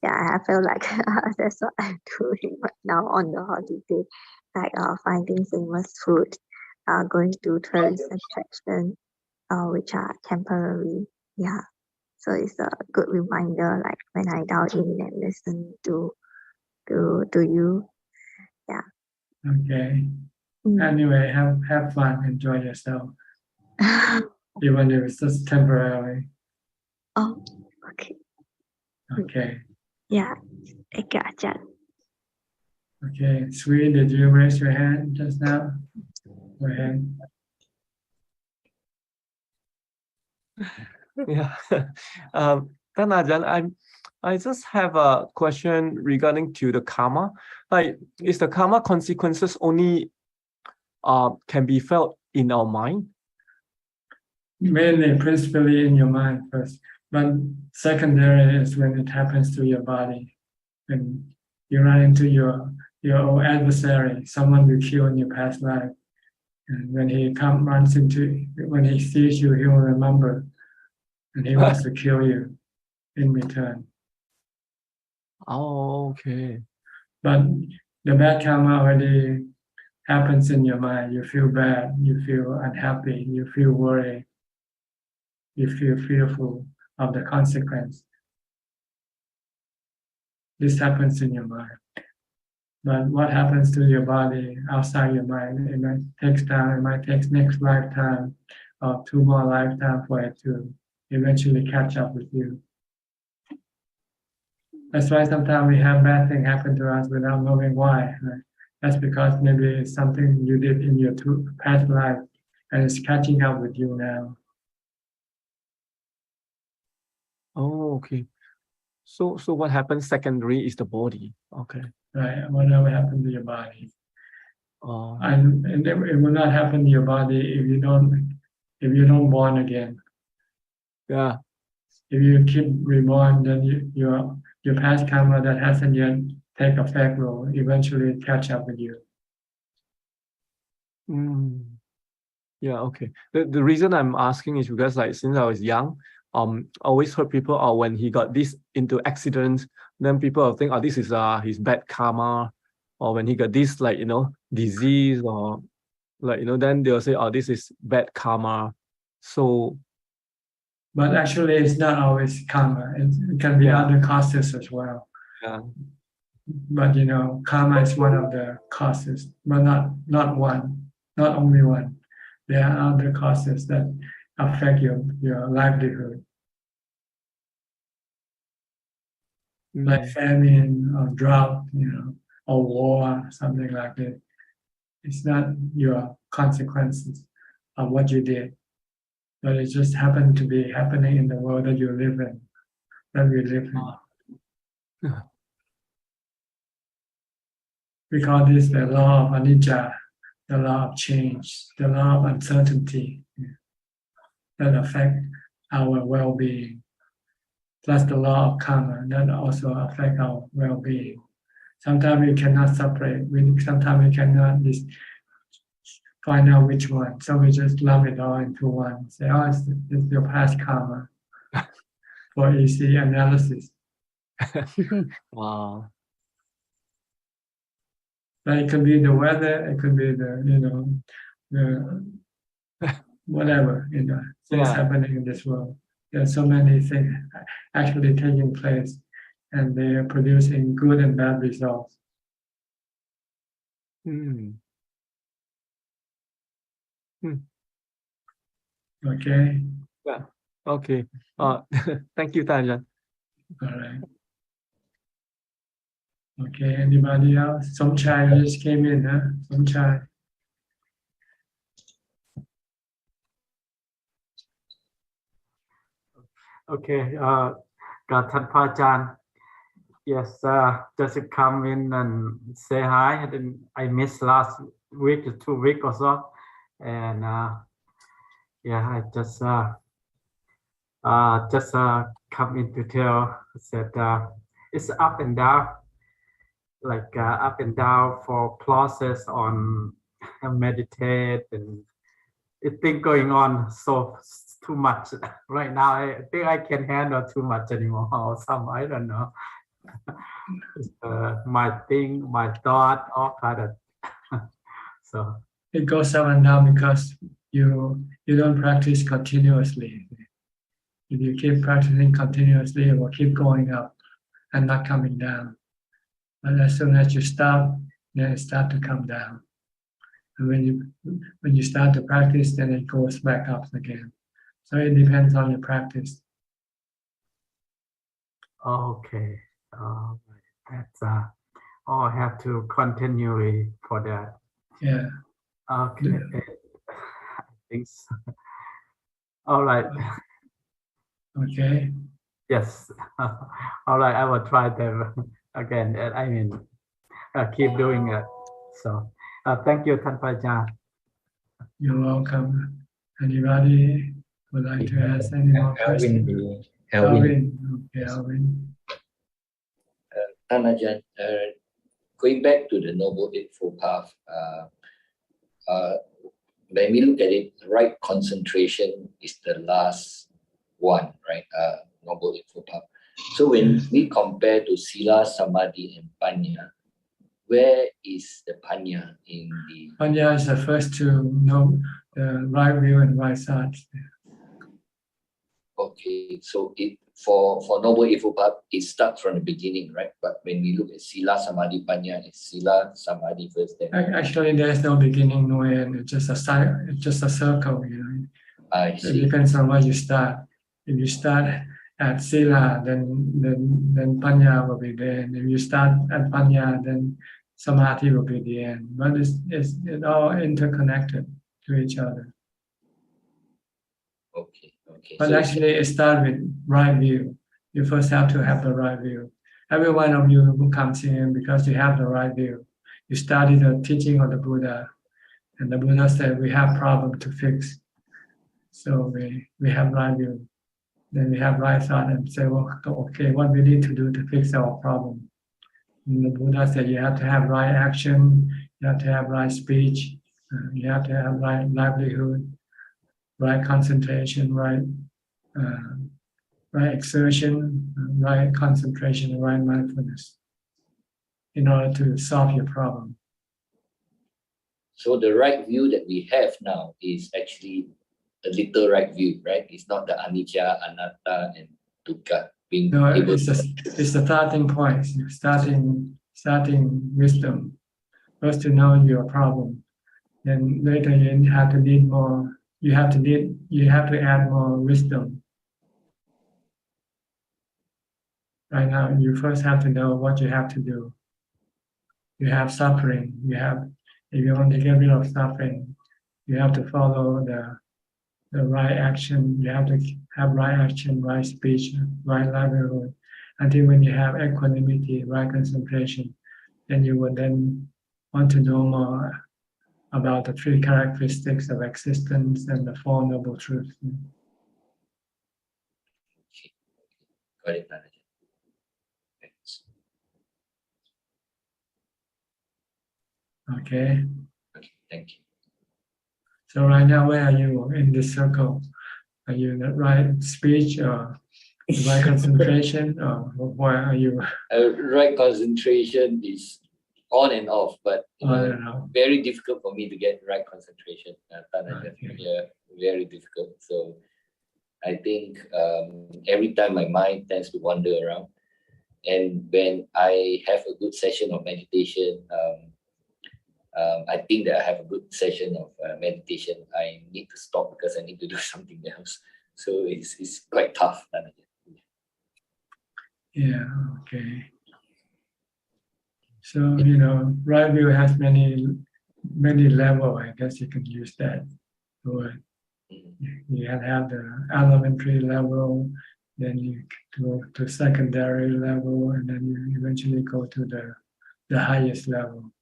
Yeah, I feel like that's what I'm doing right now on the holiday, finding famous food, going to tourist attraction, which are temporary. Yeah, so it's a good reminder, like when I dial in and listen to you. Yeah. Okay. Anyway, have fun, enjoy yourself. Even if it's just temporarily. Oh, okay. Okay. Yeah, I gotcha. Okay, Sweet, did you raise your hand just now? Go ahead. Yeah. Then Ajahn, I just have a question regarding to the karma. Like, is the karma consequences only can be felt in our mind? Mainly, principally in your mind first, but secondary is when it happens to your body. When you run into your old adversary, someone you killed in your past life, and when when he sees you, he will remember, and he wants to kill you in return. Oh, okay. But the bad karma already happens in your mind. You feel bad, you feel unhappy, you feel worried, you feel fearful of the consequence. This happens in your mind. But what happens to your body outside your mind, it might take time, it might take next lifetime or 2 more lifetimes for it to eventually catch up with you. That's why sometimes we have bad things happen to us without knowing why. Right? That's because maybe it's something you did in your past life and it's catching up with you now. Oh, okay. So what happens secondary is the body. Okay. Right. Whatever happened to your body. Oh. And it will not happen to your body if you don't born again. Yeah. If you keep reborn, then your past karma that hasn't yet take effect will eventually catch up with you. Yeah, okay. The reason I'm asking is because like since I was young, I always heard people, when he got this into accidents, then people will think, this is his bad karma, or when he got this disease, or then they'll say, this is bad karma. So But actually, it's not always karma. It can be other causes as well. Yeah. But karma is one of the causes, but not only one. There are other causes that affect your livelihood, like famine or drought, or war, something like that. It's not your consequences of what you did, but it just happened to be happening in the world that you live in, that we live in. We call this the law of anicca, the law of change, the law of uncertainty that affect our well-being. Plus the law of karma that also affect our well-being. Sometimes we cannot separate. Sometimes we cannot find out which one. So we just lump it all into one. Say, oh, it's your past karma for easy analysis. Wow. But it could be the weather, it could be the whatever, things happening in this world. There are so many things actually taking place, and they are producing good and bad results. Okay. Yeah. Okay. Thank you, Ajahn. All right. Okay. Anybody else? Somchai just came in, huh? Somchai. Okay, Gatan Pajan. Yes, just to come in and say hi. I missed last week, 2 weeks or so, and I just come in to tell that it's up and down, like up and down for process on meditate, and it thing going on so too much right now. I think I can handle too much anymore, or some, I don't know. My thing, my thought, all kind of so it goes up and down because you don't practice continuously. If you keep practicing continuously, it will keep going up and not coming down. But as soon as you stop, then it starts to come down. And when you start to practice, then it goes back up again. So it depends on your practice. okay. That's I have to continually for that. Yeah. Okay. I think so. All right. Okay. Yes. All right. I will try them again. I mean, keep doing it. So, thank you, Tanpaja. You're welcome. Anybody would like to ask any more questions? Alvin. Okay, Alvin. Ajahn, going back to the Noble Eightfold Path, when we look at it, right concentration is the last one, right? Noble Eightfold Path. So when we compare to Sila, Samadhi, and Panya, where is the Panya in the? Panya is the first to know the right view and right side. Okay, so it for Noble Eightfold Path, it starts from the beginning, right? But when we look at Sila, Samadhi, Panya, it's Sila, Samadhi first. Then actually, there's no beginning, no end. It's just a circle. I see. It depends on where you start. If you start at Sila, then Panya will be there. And if you start at Panya, then Samadhi will be the end. But it's all interconnected to each other. Okay. But so actually, it starts with right view. You first have to have the right view. Every one of you who comes in because you have the right view. You study the teaching of the Buddha, and the Buddha said we have problem to fix. So we have right view. Then we have right thought and say, well, okay, what we need to do to fix our problem. And the Buddha said you have to have right action, you have to have right speech, you have to have right livelihood, right concentration, right exertion, right concentration, and right mindfulness in order to solve your problem. So the right view that we have now is actually a little right view, right? It's not the anicca, anatta, and dukkha being No, able it's to. it's the starting point, starting wisdom. First to know your problem, then later you have to need more. You have to add more wisdom. Right now, you first have to know what you have to do. You have suffering. If you want to get rid of suffering, you have to follow the right action. You have to have right action, right speech, right livelihood. Until when you have equanimity, right concentration, then you would then want to know more about the three characteristics of existence and the Four Noble Truths. Got it, Manager. Okay. Okay, thank you. So right now, where are you in this circle? Are you in the right speech or the right concentration, or where are you? Right concentration is on and off, but very difficult for me to get right concentration. Yeah, very difficult. So I think every time my mind tends to wander around, and when I have a good session of meditation, I think that I have a good session of meditation, I need to stop because I need to do something else. So it's quite tough. Yeah, okay. So, right view has many levels. I guess you can use that word. You have the elementary level, then you go to secondary level, and then you eventually go to the highest level.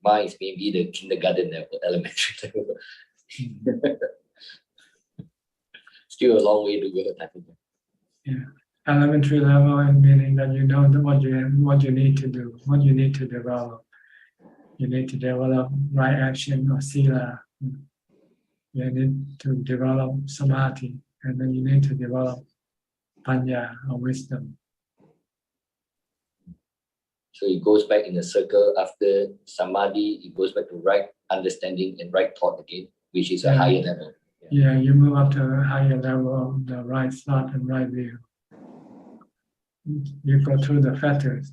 Mine is maybe the kindergarten level, elementary level. Still a long way to go. Yeah, elementary level, and meaning that you know what you need to do, what you need to develop. You need to develop right action or sila. You need to develop samadhi, and then you need to develop panya or wisdom. So it goes back in a circle. After samadhi, it goes back to right understanding and right thought again, which is a higher level. Yeah, you move up to a higher level of the right thought and right view. You go through the fetters.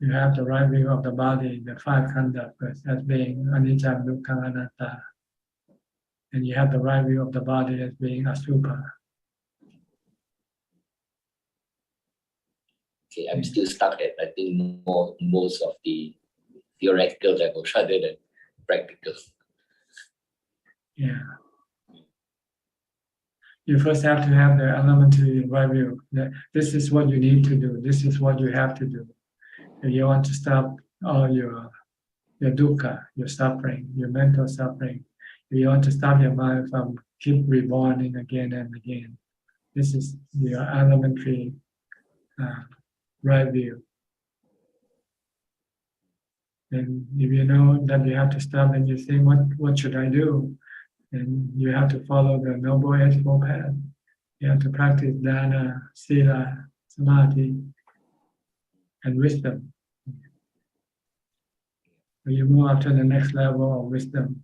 You have the right view of the body, the five conducts as being anicca, dukkha, anatta. And you have the right view of the body as being asubha. Okay, I'm still stuck at, I think, most of the theoretical level rather than practical. Yeah. You first have to have the elementary right view. That this is what you need to do. This is what you have to do. If you want to stop all your dukkha, your suffering, your mental suffering, if you want to stop your mind from keep reborning again and again, this is your elementary right view. And if you know that you have to stop and you think, what should I do? And you have to follow the Noble Eightfold Path. You have to practice dana, sila, samadhi, and wisdom. When you move up to the next level of wisdom.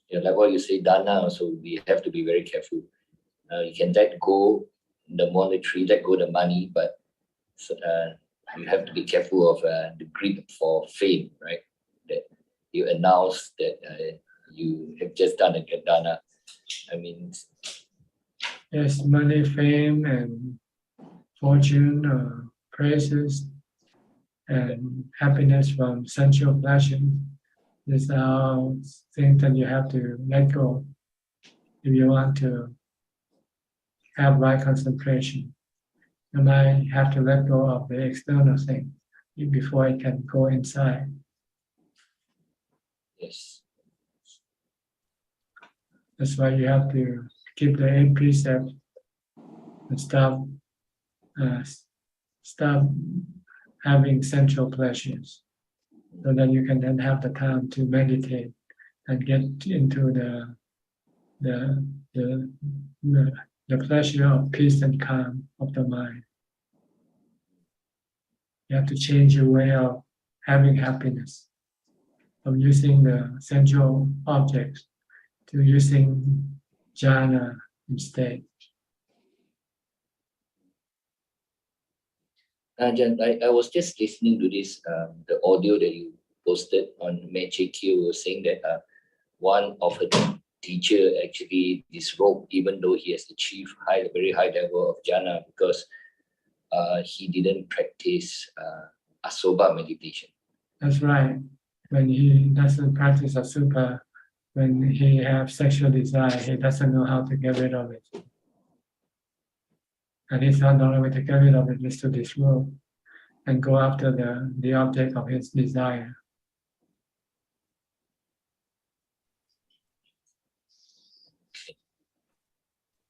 Yeah, like what you say, dana, also we have to be very careful. You can let go the monetary, let go the money, but you have to be careful of the greed for fame, right? That you announce that you have just done a dana. I mean, yes, money, fame, and fortune, praises, and happiness from sensual pleasure. These are things that you have to let go if you want to have right concentration. You might have to let go of the external thing before it can go inside. Yes. That's why you have to keep the 8 precepts and stop having sensual pleasures, so that you can then have the time to meditate and get into the pleasure of peace and calm of the mind. You have to change your way of having happiness. from using the sensual objects to using jhana instead. Ajahn, I was just listening to this, the audio that you posted on MagicQ was saying that one of her teacher actually disrobed even though he has achieved very high level of jhana because he didn't practice asoba meditation. That's right. When he doesn't practice asubha, when he has sexual desire, he doesn't know how to get rid of it. And he's not the only way to get rid of it is to disrobe and go after the object of his desire.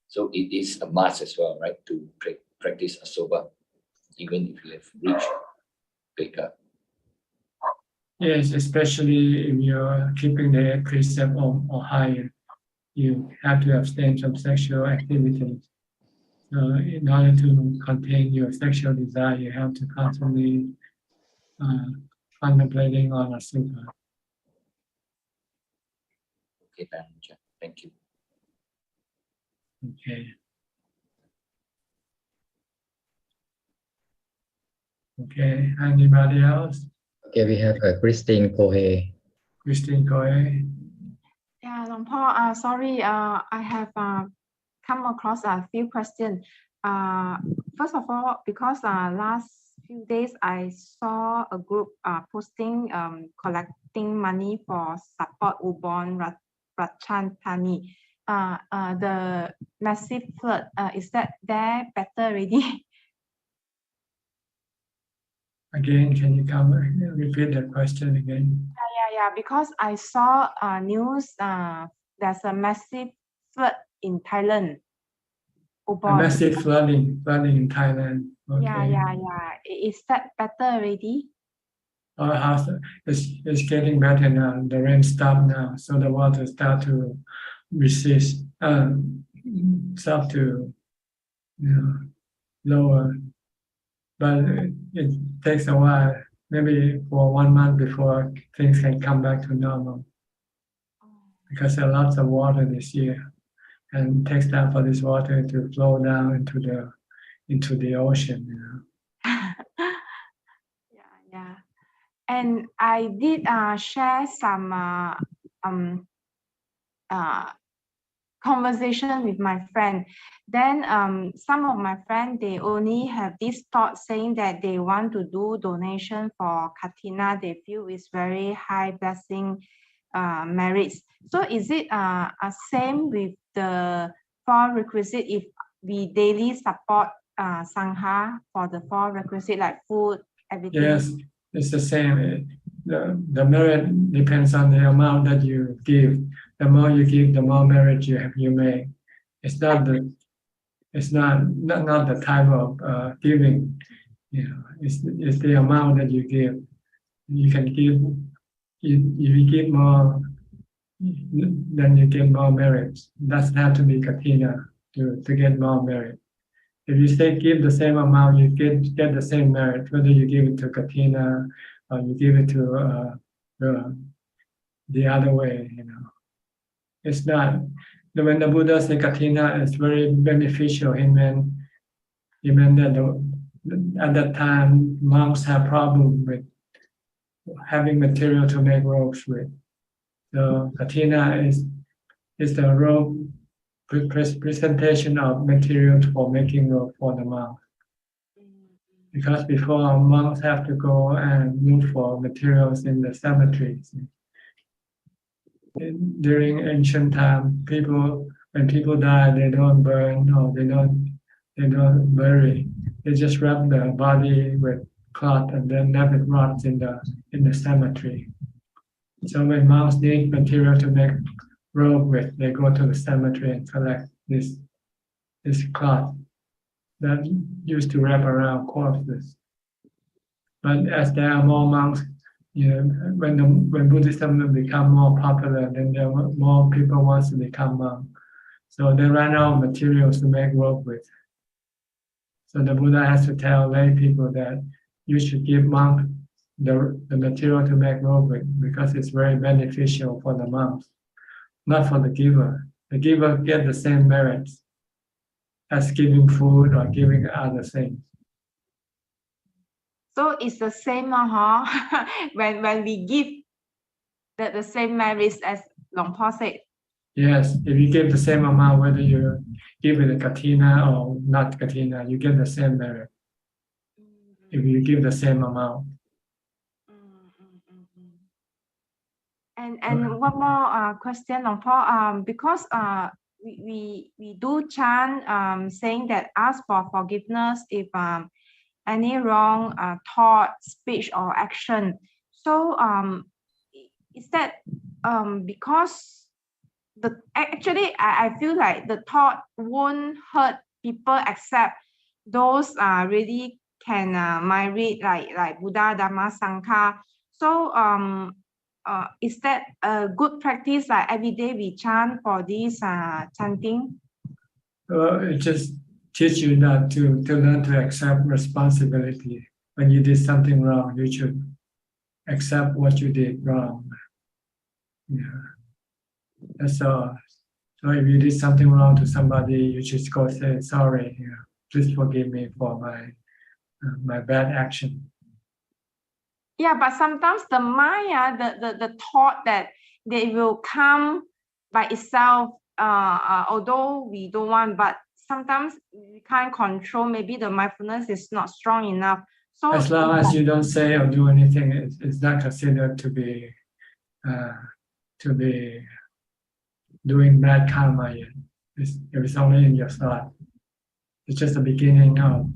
So it is a must as well, right, to practice asoba, even if you have reached Peka. Yes, especially if you're keeping the precept or higher, you have to abstain from sexual activities. So in order to contain your sexual desire, you have to constantly contemplating on asubha. Okay, thank you. Okay. Okay, anybody else? Okay, we have Christine Kohe. Christine Kohe. Yeah, Long Po, sorry, I have come across a few questions. First of all, because last few days I saw a group posting collecting money for support Ubon Ratchathani. The massive flood, is that there better already? Again, can you repeat the question again? Yeah, because I saw news, there's a massive flood in Thailand. A massive flooding in Thailand. Okay. Yeah. Is that better already? It's getting better now. The rain stopped now, so the water start to resist, start to lower. But it takes a while, maybe for 1 month before things can come back to normal. Because there are lots of water this year, and it takes time for this water to flow down into the ocean. Yeah. And I did share some conversation with my friend. Then some of my friends, they only have this thought saying that they want to do donation for Katina. They feel it's very high blessing merits. So is it same with the 4 requisites if we daily support Sangha for the 4 requisites like food, everything? Yes, it's the same. The merit depends on the amount that you give. The more you give, the more merit you make. It's not the type of giving. It's the amount that you give. You can give. If you give more, then you get more merit. It doesn't have to be Katina to get more merit. If you say give the same amount, you get the same merit, whether you give it to Katina or you give it to the other way. It's not. When the Buddha said Katina is very beneficial, he meant that at that time monks have problem with having material to make robes with. So Katina is the robe presentation of materials for making robe for the monks. Because before, monks have to go and look for materials in the cemeteries. During ancient time, when people die, they don't burn or they don't bury. They just wrap the body with cloth and then let it rot in the cemetery. So when monks need material to make robe with, they go to the cemetery and collect this cloth that used to wrap around corpses. But as there are more monks, when Buddhism become more popular, then there are more people wants to become monks. So they run out of materials to make robe with. So the Buddha has to tell lay people that you should give monk the material to make rope because it's very beneficial for the monks, not for the giver. The giver get the same merits as giving food or giving other things. So it's the same, when we give the same merits as Long Po said. Yes, if you give the same amount, whether you give it a katina or not katina, you get the same merit. If you give the same amount. And one more question, Long Po. Because we do chant saying that ask for forgiveness if any wrong thought, speech, or action. So is that because actually I feel like the thought won't hurt people except those really can merit like Buddha, Dhamma, Sangha. So is that a good practice? Like every day we chant for this chanting? Well, it just teaches you that to learn to accept responsibility. When you did something wrong, you should accept what you did wrong. Yeah, that's all. So if you did something wrong to somebody, you just go say sorry. Yeah, please forgive me for my bad action. Yeah, but sometimes the mind, the thought that they will come by itself, although we don't want, but sometimes we can't control. Maybe the mindfulness is not strong enough. So as long as you don't say or do anything, it's not considered to be doing bad karma yet. It's only in your thought. It's just the beginning of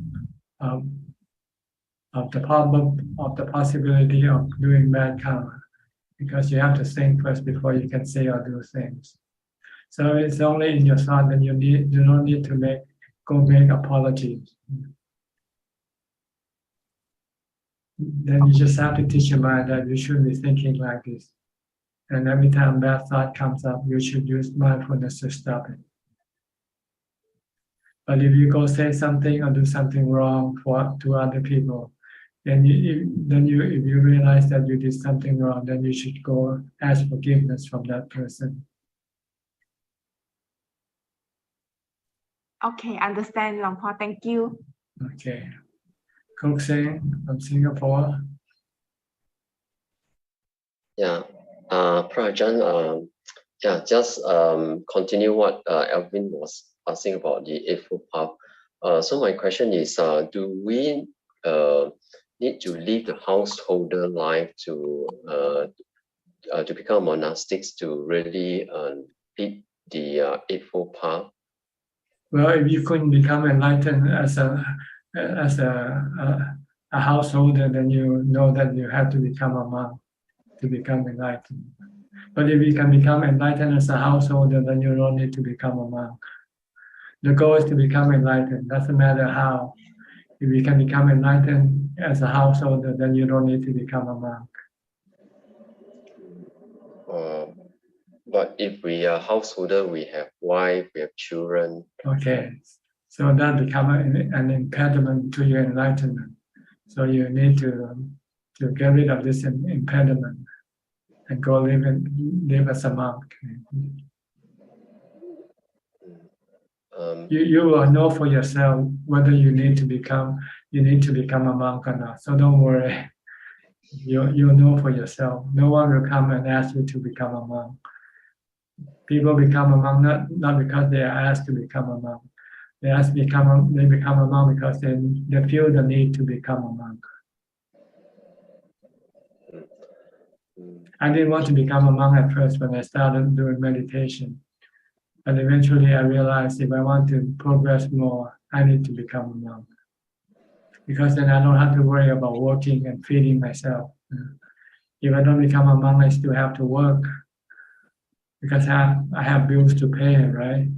the possibility of doing bad karma, because you have to think first before you can say or do things. So it's only in your thought, and you don't need to make apologies. Then you just have to teach your mind that you shouldn't be thinking like this. And every time bad thought comes up, you should use mindfulness to stop it. But if you go say something or do something wrong to other people, then if you realize that you did something wrong, then you should go ask forgiveness from that person. okay, understand, Long Po. Thank you. Okay. Kok Seng from Singapore. Yeah, Ajaan, yeah, just continue what Alvin was asking about the Eightfold Path. So my question is, do we need to leave the householder life to become monastics to really lead the Eightfold Path? Well, if you couldn't become enlightened as a householder, then you know that you have to become a monk to become enlightened. But if you can become enlightened as a householder, then you don't need to become a monk. The goal is to become enlightened. Doesn't matter how. If you can become enlightened as a householder, then you don't need to become a monk. But if we are householder, we have wife, we have children. Okay, so that becomes an impediment to your enlightenment. So you need to get rid of this impediment and go live as a monk. You will know for yourself whether you need to become a monk or not. So don't worry. You'll know for yourself. No one will come and ask you to become a monk. People become a monk not because they are asked to become a monk. They become a monk because they feel the need to become a monk. I didn't want to become a monk at first when I started doing meditation. But eventually I realized if I want to progress more, I need to become a monk. Because then I don't have to worry about working and feeding myself. If I don't become a monk, I still have to work. Because I have bills to pay, right?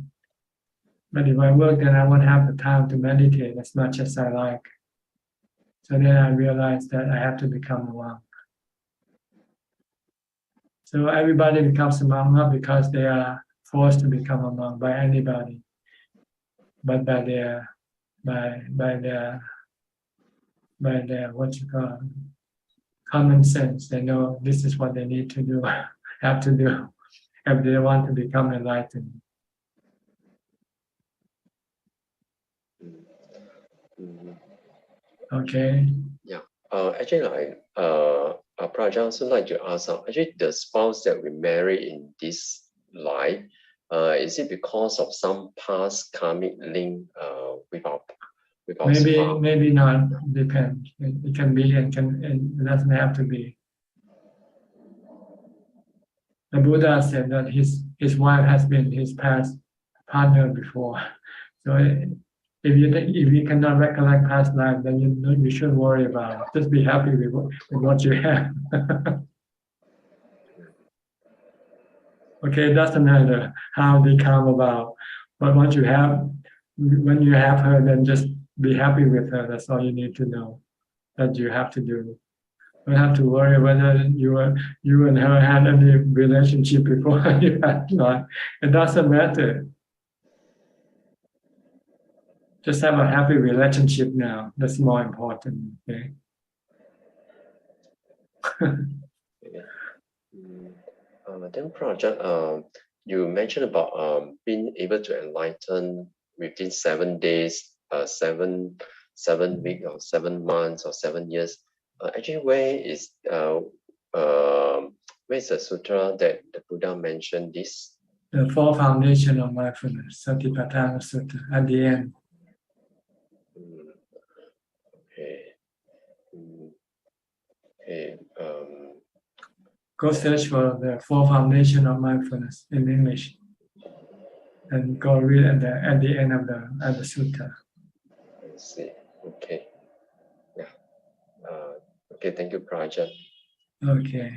But if I work, then I won't have the time to meditate as much as I like. So then I realized that I have to become a monk. So everybody becomes a monk not because they are forced to become a monk by anybody, but by their what you call common sense. They know this is what they need to do, have to do, if they want to become enlightened. Okay. Yeah. Actually, Praja also like to ask, actually the spouse that we marry in this life, is it because of some past karmic link with our spouse? Maybe not. Depends. It can be and it doesn't have to be. The Buddha said that his wife has been his past partner before. So if you cannot recollect past life, then you shouldn't worry about it. Just be happy with what you have. Okay, it doesn't matter how they come about, but when you have her, then just be happy with her. That's all you need to know that you have to do. Don't have to worry whether you and her had any relationship before you had not. It doesn't matter. Just have a happy relationship now. That's more important. Okay. Then Praja, you mentioned about being able to enlighten within 7 days, 7 weeks, or 7 months, or 7 years. Actually, where's the sutra that the Buddha mentioned this? The 4 foundation of mindfulness, Satipatthana Sutta, at the end. Okay. Okay. Go search for the 4 foundation of mindfulness in English, and go read at the end of the sutta. I see. Okay. Yeah. Okay. Thank you, Praja. Okay.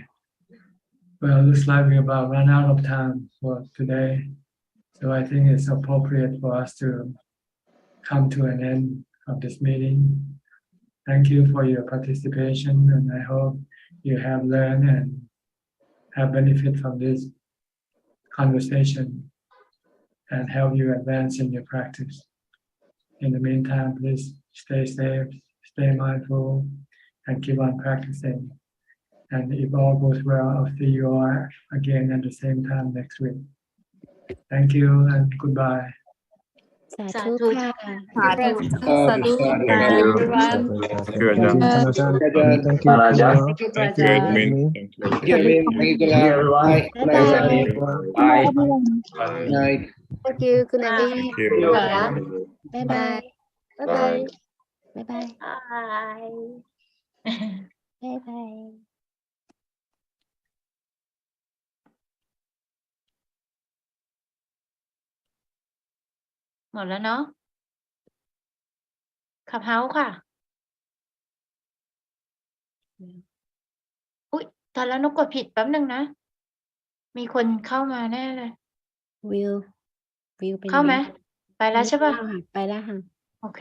Well, looks like we about run out of time for today, so I think it's appropriate for us to come to an end of this meeting. Thank you for your participation, and I hope you have learned and have benefit from this conversation and help you advance in your practice. In the meantime, please stay safe, stay mindful, and keep on practicing. And if all goes well, I'll see you all again at the same time next week. Thank you and goodbye. สาธุค่ะ Thank you. everyone. Thank you, Ajahn. Thank you. Thank you, Admin. Thank you. Thank you, Admin. Thank you, Kulam. Bye. Good night, Admin. Bye. Good night. Thank you, Kun Abi. Thank you. Bye bye. Bye bye. Bye bye. Bye bye. หมดแล้วเนาะขับเฮาค่ะอุ๊ยตอนแล้วนกกดผิดแป๊บนึงนะมีคนเข้ามาแน่เลยวิวเป็น เข้าไหมไปแล้วใช่ป่ะ ไปแล้วค่ะ โอเค